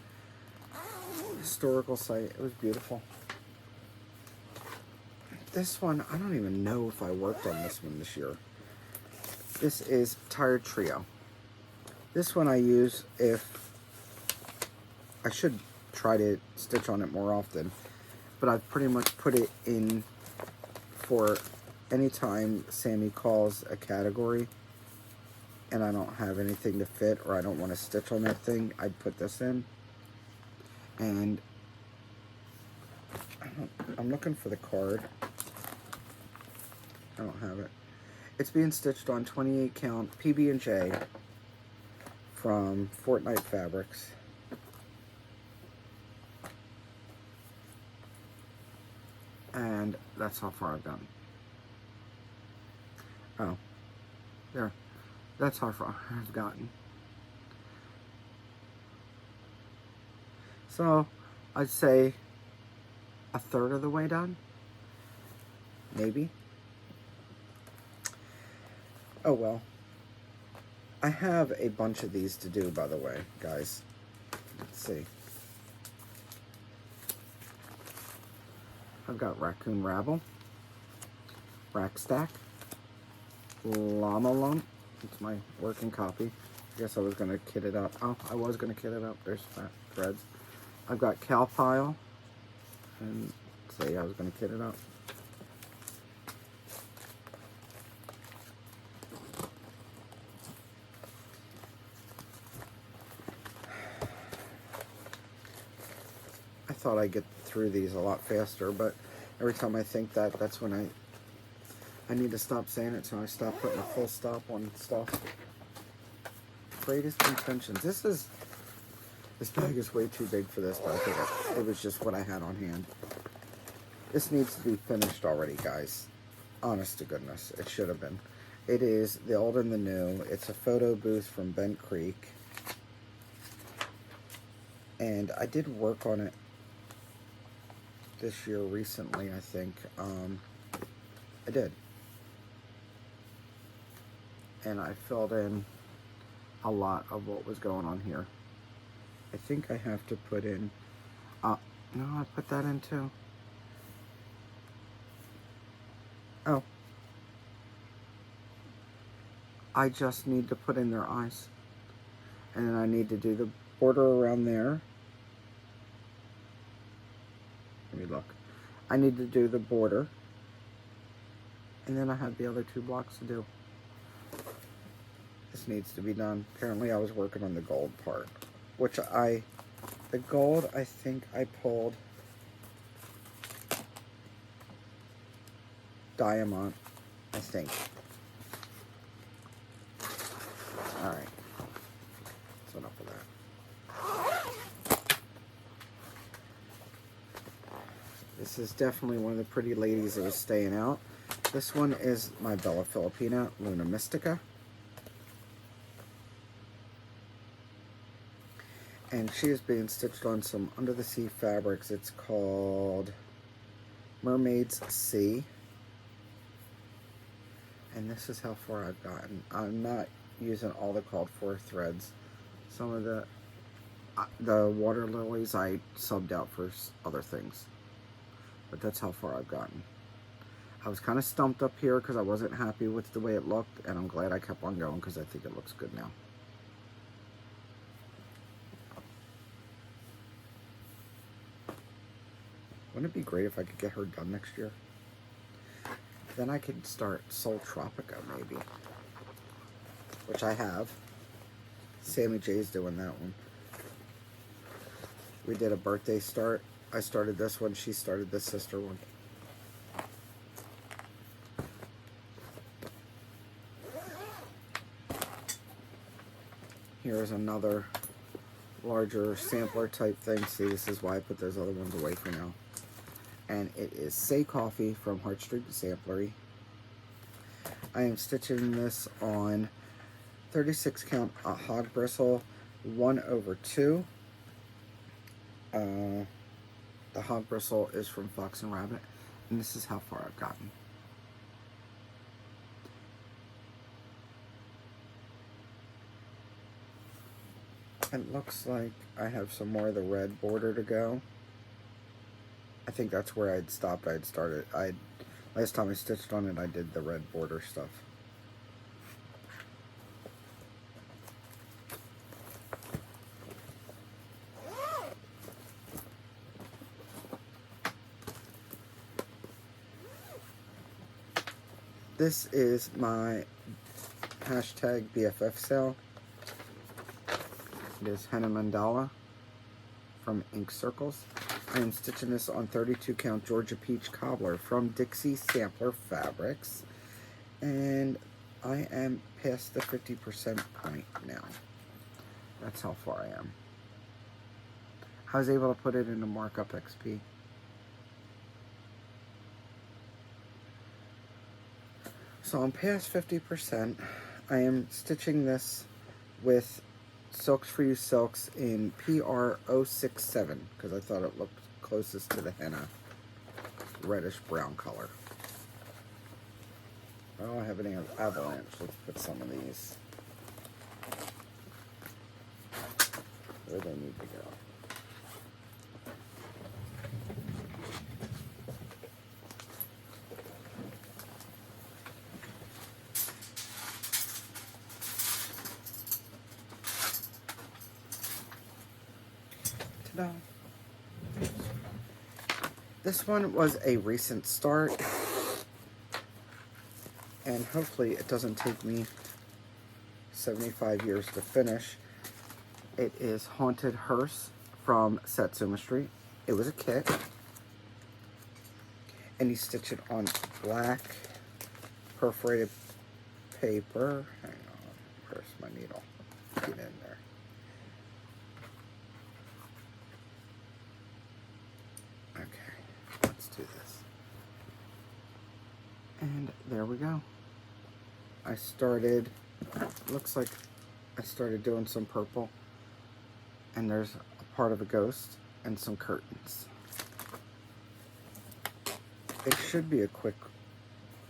Historical site, it was beautiful. This one, I don't even know if I worked on this one this year. This is Tired Trio. This one I use if, I should try to stitch on it more often, but I've pretty much put it in for anytime Sammy calls a category and I don't have anything to fit or I don't want to stitch on that thing, I'd put this in. And I'm looking for the card. I don't have it. It's being stitched on 28 count PB&J from Fortnite Fabrics. And that's how far I've gotten. Oh, there. That's how far I've gotten. So, I'd say a third of the way done. Maybe. Oh well. I have a bunch of these to do, by the way, guys. Let's see. I've got Raccoon Rabble, Rack Stack, Llama Lump. It's my working copy. I guess I was going to kit it up. Oh, I was going to kit it up. There's fat threads. I've got Cow Pile. And say I was going to kit it up. I thought I'd get through these a lot faster, but every time I think that, that's when I need to stop saying it, so I stop putting a full stop on stuff. Greatest intentions. This bag is way too big for this, but I think it was just what I had on hand. This needs to be finished already, guys. Honest to goodness, it should have been. It is the old and the new. It's a photo booth from Bent Creek. And I did work on it this year recently, I think. I did. And I filled in a lot of what was going on here. I think I have to put in, no, I put that in too. Oh. I just need to put in their eyes. And then I need to do the border around there. Let me look. I need to do the border. And then I have the other 2 blocks to do. This needs to be done. Apparently I was working on the gold part. Which the gold, I think I pulled Diamond, I think. Alright. So enough of that. This is definitely one of the pretty ladies that was staying out. This one is my Bella Filipina, Luna Mystica. And she is being stitched on some Under the Sea fabrics. It's called Mermaid's Sea. And this is how far I've gotten. I'm not using all the called for threads. Some of the water lilies I subbed out for other things. But that's how far I've gotten. I was kind of stumped up here because I wasn't happy with the way it looked. And I'm glad I kept on going because I think it looks good now. Wouldn't it be great if I could get her done next year? Then I could start Soul Tropica, maybe. Which I have. Sammy J's doing that one. We did a birthday start. I started this one. She started the sister one. Here's another larger sampler type thing. See, this is why I put those other ones away for now. And it is Say Coffee from Hart Street Samplery. I am stitching this on 36 count hog bristle 1/2. The hog bristle is from Fox and Rabbit, and this is how far I've gotten. It looks like I have some more of the red border to go. I think that's where I'd stopped. I'd started. Last time I stitched on it, I did the red border stuff. This is my hashtag BFF sale. It is Henna Mandala from Ink Circles. I am stitching this on 32 count Georgia Peach Cobbler from Dixie Sampler Fabrics. And I am past the 50% point now. That's how far I am. I was able to put it into Markup XP. So I'm past 50%. I am stitching this with Silks for You Silks in PR067 because I thought it looked closest to the henna reddish brown color. I don't have any avalanche. Let's put some of these where they need to go. Ta-da. This one was a recent start, and hopefully it doesn't take me 75 years to finish. It is Haunted Hearse from Satsuma Street. It was a kit, and you stitch it on black perforated paper. Hang on, where's my needle? Get in there. Okay, let's do this. And there we go. I started, looks like I started doing some purple, and there's a part of a ghost and some curtains. It should be a quick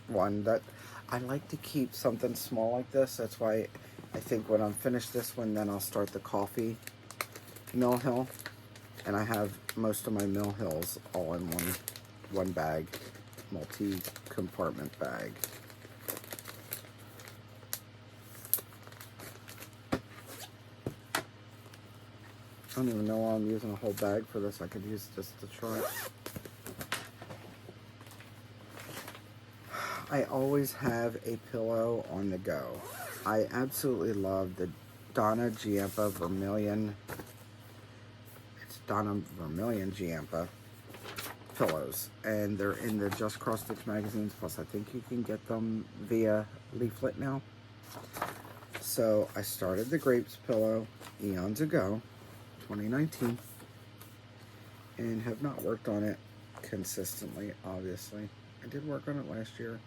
one. That I like to keep something small like this. That's why I think when I'm finished this one, then I'll start the coffee mill hill, and I have most of my mill hills all in one bag, multi-compartment bag. I don't even know why I'm using a whole bag for this. I could use just the chart. I always have a pillow on the go. I absolutely love the Donna Giampa Vermilion. It's Donna Vermilion Giampa pillows, and they're in the Just Cross Stitch magazines. Plus, I think you can get them via leaflet now. So I started the Grapes pillow eons ago, 2019, and have not worked on it consistently. Obviously, I did work on it last year.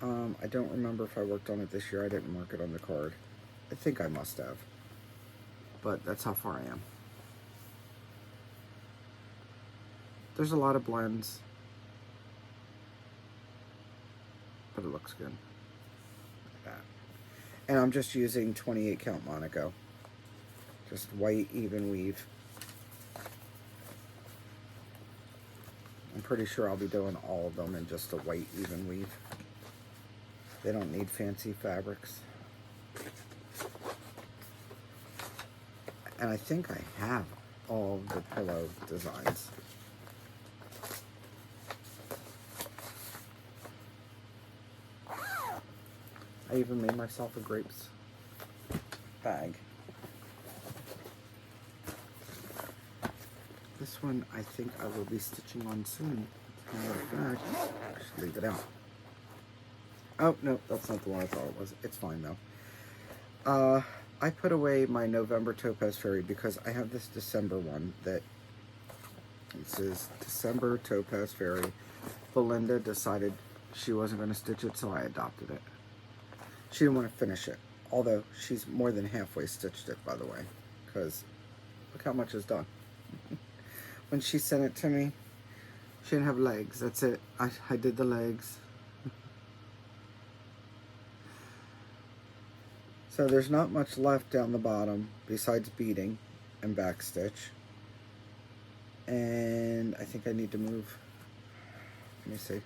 I don't remember if I worked on it this year. I didn't mark it on the card. I think I must have. But that's how far I am. There's a lot of blends, but it looks good. Like that. And I'm just using 28 count Monaco. Just white even weave. I'm pretty sure I'll be doing all of them in just a white even weave. They don't need fancy fabrics. And I think I have all of the pillow designs. I even made myself a grapes bag. This one I think I will be stitching on soon. As a matter of fact, I should leave it out. Oh, no, that's not the one I thought it was. It's fine, though. I put away my November Topaz Fairy because I have this December one that it says December Topaz Fairy. Belinda decided she wasn't going to stitch it, so I adopted it. She didn't want to finish it, although she's more than halfway stitched it, by the way, because look how much is done. When she sent it to me, she didn't have legs. That's it. I did the legs. So there's not much left down the bottom besides beading and backstitch. And I think I need to move. Let me see.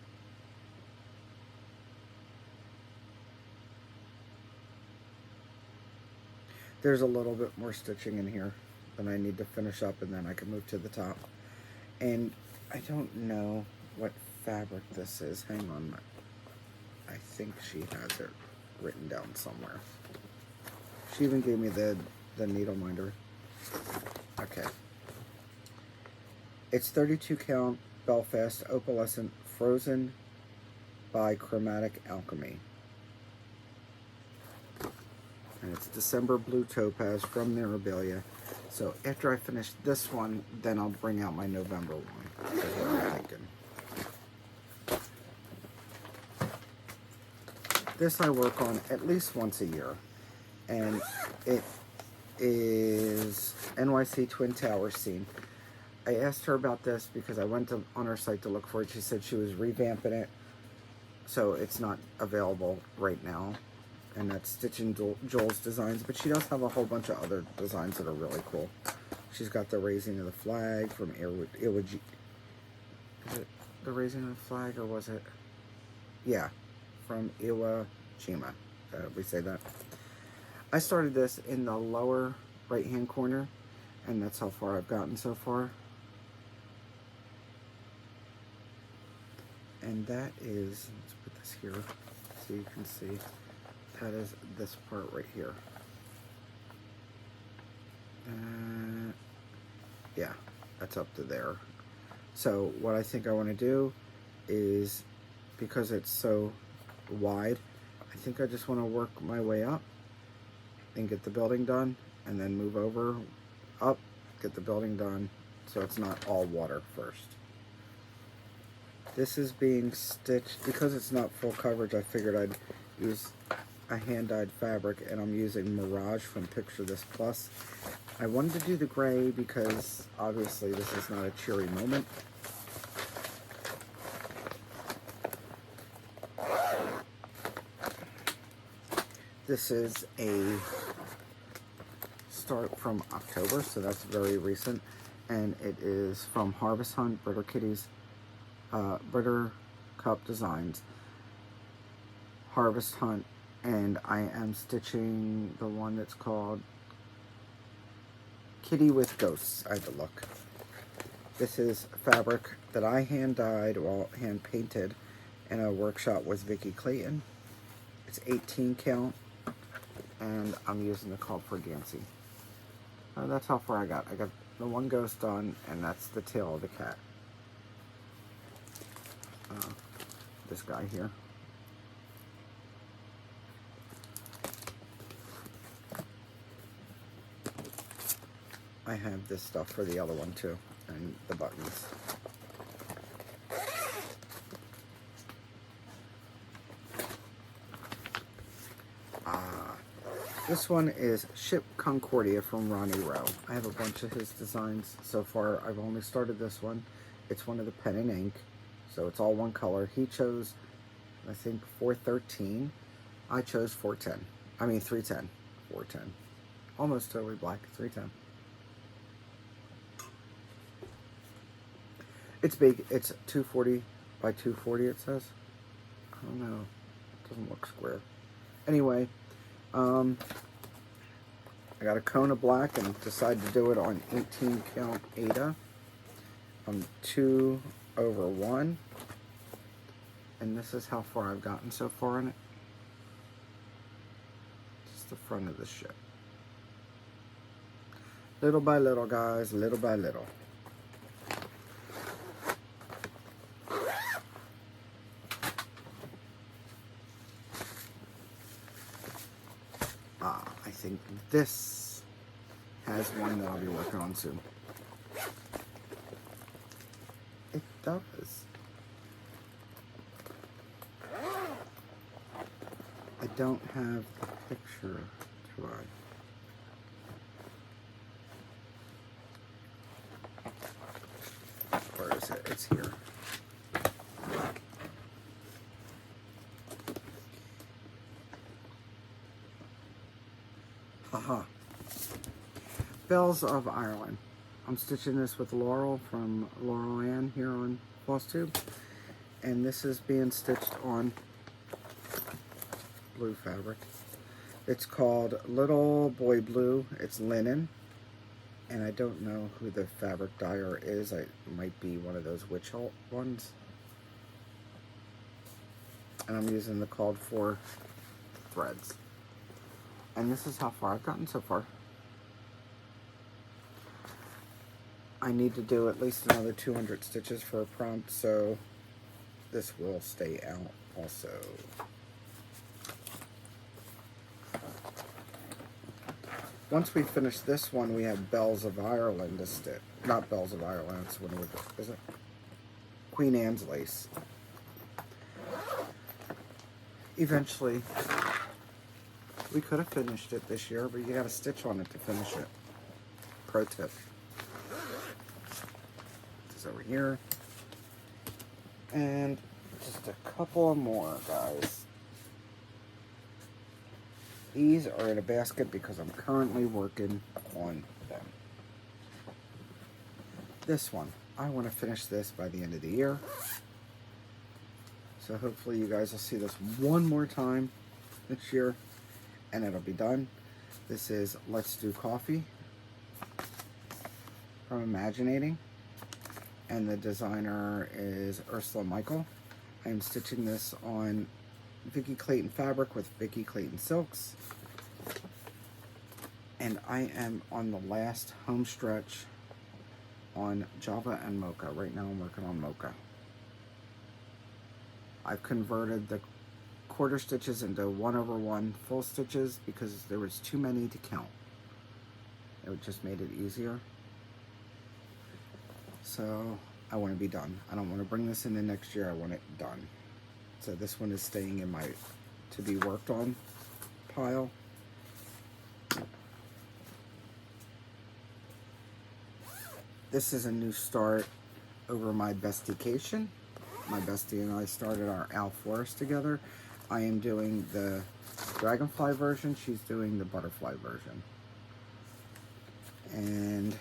There's a little bit more stitching in here than I need to finish up, and then I can move to the top. And I don't know what fabric this is. Hang on. I think she has it written down somewhere. She even gave me the needle minder. Okay. It's 32 count Belfast Opalescent Frozen by Chromatic Alchemy. And it's December Blue Topaz from Mirabilia. So after I finish this one, then I'll bring out my November one. That's what I'm thinking. This I work on at least once a year. And it is NYC Twin Towers scene. I asked her about this because I went on her site to look for it. She said she was revamping it, so it's not available right now. And that's Stitch and Joel's designs, but she does have a whole bunch of other designs that are really cool. She's got the raising of the flag from Iwo Jima. Is it the raising of the flag, or was it? Yeah, from Iwo Jima. We say that. I started this in the lower right-hand corner, and that's how far I've gotten so far. And that is, let's put this here so you can see, that is this part right here. Yeah, that's up to there. So what I think I want to do is, because it's so wide, I think I just want to work my way up and get the building done, and then move over, up, get the building done, so it's not all water first. This is being stitched, because it's not full coverage, I figured I'd use a hand-dyed fabric, and I'm using Mirage from Picture This Plus. I wanted to do the gray because obviously this is not a cheery moment. This is a start from October, so that's very recent, and it is from Harvest Hunt, Britter Kitties, Britter Cup Designs, Harvest Hunt, and I am stitching the one that's called Kitty with Ghosts. I had to look. This is fabric that I hand dyed, well, hand painted in a workshop with Vicki Clayton. It's 18 count, and I'm using the Call for Gansey. That's how far I got. I got the one ghost done, and that's the tail of the cat. This guy here. I have this stuff for the other one too, and the buttons. This one is Ship Concordia from Ronnie Rowe. I have a bunch of his designs so far. I've only started this one. It's one of the pen and ink, so it's all one color. He chose, I think, 413. I chose 410. I mean 310. 410. Almost totally black. 310. It's big. It's 240 by 240, it says. I don't know. It doesn't look square. Anyway, I got a cone of black and decided to do it on 18 count Ada. 2/1. And this is how far I've gotten so far in it. Just the front of the ship. Little by little, guys. Little by little. I think this has one that I'll be working on soon. It does. I don't have the picture, do I? Where is it? It's here. Haha. Bells of Ireland. I'm stitching this with Laurel from Laurel Ann here on Flosstube. And this is being stitched on blue fabric. It's called Little Boy Blue. It's linen. And I don't know who the fabric dyer is. It might be one of those witch halt ones. And I'm using the called for threads. And this is how far I've gotten so far. I need to do at least another 200 stitches for a prompt, so this will stay out also. Once we finish this one, we have Bells of Ireland to stitch. Not Bells of Ireland, it's what is it? Queen Anne's lace. Eventually, we could have finished it this year, but you got to stitch on it to finish it. Pro tip. This is over here. And just a couple more, guys. These are in a basket because I'm currently working on them. This one, I want to finish this by the end of the year. So hopefully you guys will see this one more time this year and it'll be done. This is Let's Do Coffee from Imaginating. And the designer is Ursula Michael. I am stitching this on Vicky Clayton fabric with Vicky Clayton silks. And I am on the last home stretch on Java and Mocha. Right now I'm working on Mocha. I've converted the quarter stitches into 1/1 full stitches because there was too many to count. It just made it easier. So I want to be done. I don't want to bring this into next year. I want it done. So this one is staying in my to be worked on pile. This is a new start over my bestiecation. My bestie and I started our Owl Forest together. I am doing the dragonfly version. She's doing the butterfly version. And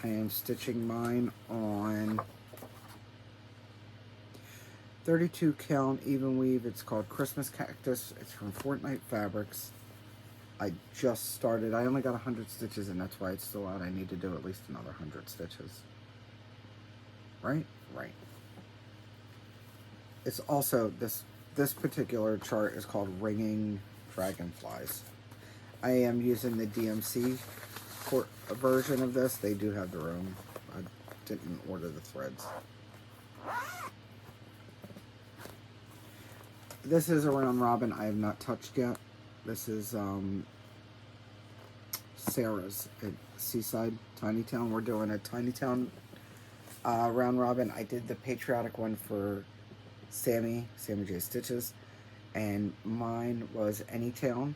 I am stitching mine on 32 count even weave. It's called Christmas Cactus. It's from Fortnite Fabrics. I just started. I only got 100 stitches and that's why it's still out. I need to do at least another 100 stitches. Right? Right. It's also, this particular chart is called Ringing Dragonflies. I am using the DMC for a version of this. They do have their own. I didn't order the threads. This is a round robin I have not touched yet. This is Sarah's at Seaside Tiny Town. We're doing a Tiny Town round robin. I did the patriotic one for Sammy J Stitches, and mine was Anytown,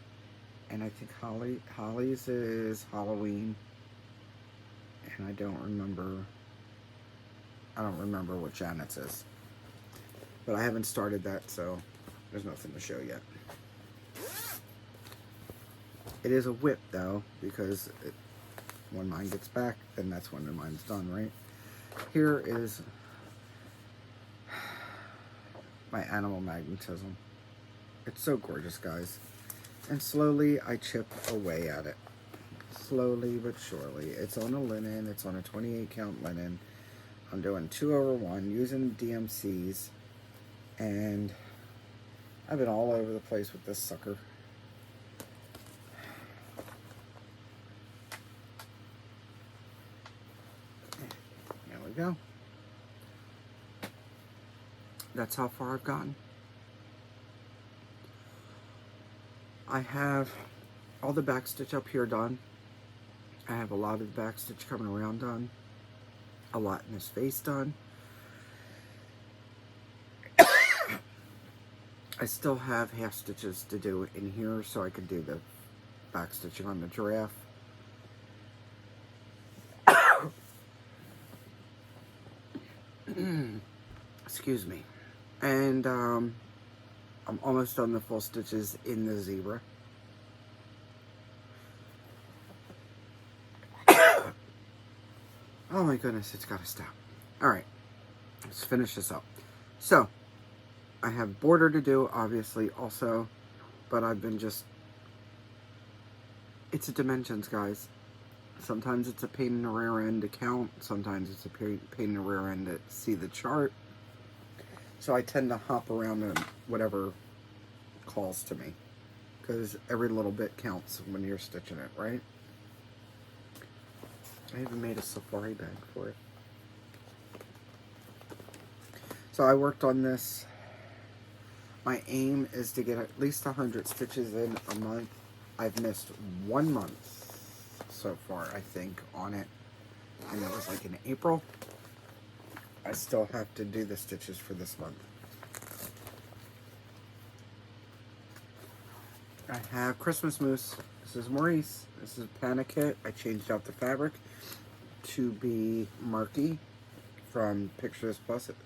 and I think Holly's is Halloween, and I don't remember what Janet's is, but I haven't started that, so there's nothing to show yet. It is a WIP though, because when mine gets back, then that's when mine's done, right? Here is my animal magnetism. It's so gorgeous, guys. And slowly I chip away at it. Slowly but surely. It's on a linen. It's on a 28 count linen. I'm doing 2/1 using DMCs. And I've been all over the place with this sucker. There we go. That's how far I've gotten. I have all the back stitch up here done. I have a lot of the back stitch coming around done. A lot in his face done. I still have half stitches to do in here so I could do the back stitching on the giraffe. Excuse me. And I'm almost done the full stitches in the zebra. Oh my goodness, it's got to stop. Alright, let's finish this up. So, I have border to do, obviously, also, but I've been just... It's a dimensions, guys. Sometimes it's a pain in the rear end to count. Sometimes it's a pain in the rear end to see the chart. So I tend to hop around and whatever calls to me. Because every little bit counts when you're stitching it, right? I even made a safari bag for it. So I worked on this. My aim is to get at least 100 stitches in a month. I've missed 1 month so far, I think, on it. And that was like in April. I still have to do the stitches for this month. I have Christmas Moose. This is Maurice. This is Panic Kit. I changed out the fabric to be Marky from Pictures Plus at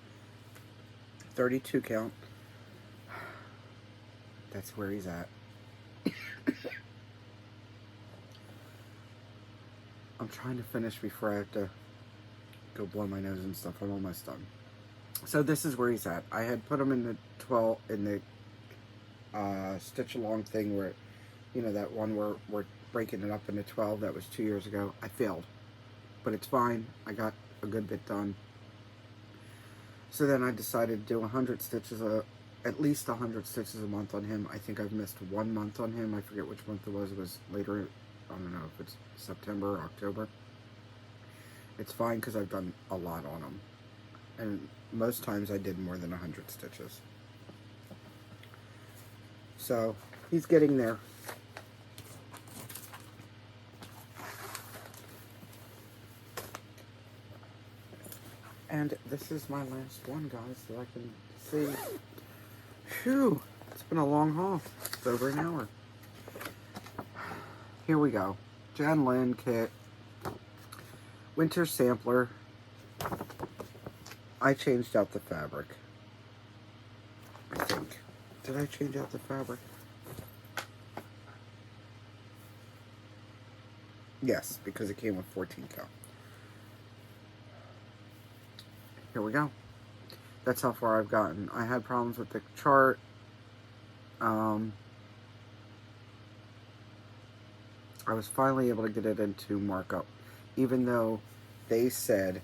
32 count. That's where he's at. I'm trying to finish before I have to go blow my nose and stuff. I'm almost done. So this is where he's at. I had put him in the 12 in the stitch along thing where, you know, that one where we're breaking it up into 12. That was 2 years ago. I failed, but it's fine. I got a good bit done. So then I decided to do 100 stitches, at least 100 stitches a month on him. I think I've missed 1 month on him. I forget which month it was. It was later. I don't know if it's September or October. It's fine because I've done a lot on him. And most times I did more than 100 stitches. So he's getting there. And this is my last one, guys, so I can see. Phew, it's been a long haul. It's over an hour. Here we go. Jan Lynn kit. Winter sampler. I changed out the fabric. I think. Did I change out the fabric? Yes, because it came with 14 count. Here we go. That's how far I've gotten. I had problems with the chart. I was finally able to get it into markup, even though they said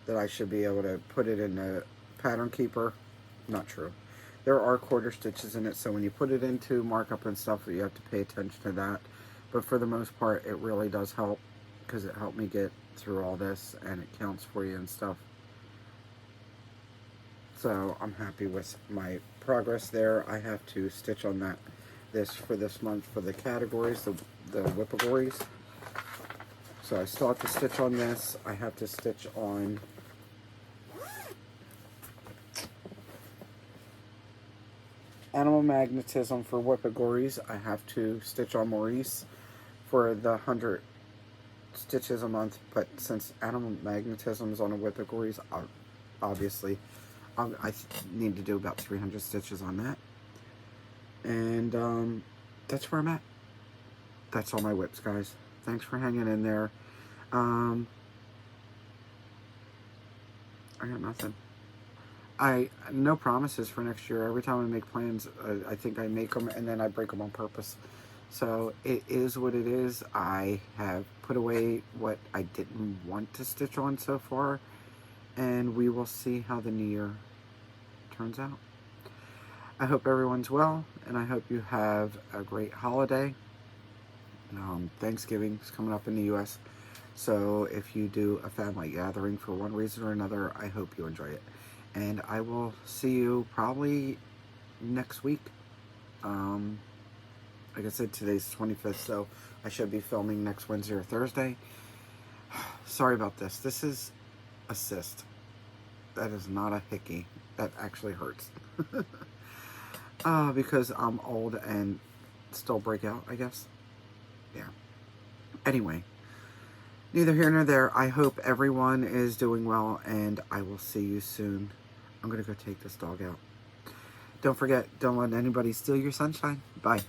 that I should be able to put it in a pattern keeper. Not true. There are quarter stitches in it, so when you put it into markup and stuff, you have to pay attention to that. But for the most part, it really does help, because it helped me get through all this, and it counts for you and stuff. So I'm happy with my progress there. I have to stitch on this for this month for the categories, the WIP-agories. So I still have to stitch on this. I have to stitch on Animal Magnetism for WIP-agories. I have to stitch on Maurice for the 100 stitches a month. But since Animal Magnetism is on a WIP-agories, obviously I need to do about 300 stitches on that. And that's where I'm at. That's all my WIPs, guys. Thanks for hanging in there. I got nothing. No promises for next year. Every time I make plans, I think I make them and then I break them on purpose. So it is what it is. I have put away what I didn't want to stitch on so far, and we will see how the new year turns out. I hope everyone's well, and I hope you have a great holiday. Thanksgiving's coming up in the U.S., so if you do a family gathering for one reason or another, I hope you enjoy it. And I will see you probably next week. Like I said, today's the 25th, so I should be filming next Wednesday or Thursday. Sorry about this. This is a cyst. That is not a hickey. That actually hurts. Because I'm old and still break out, I guess. Yeah. Anyway, neither here nor there. I hope everyone is doing well, and I will see you soon. I'm going to go take this dog out. Don't forget, don't let anybody steal your sunshine. Bye.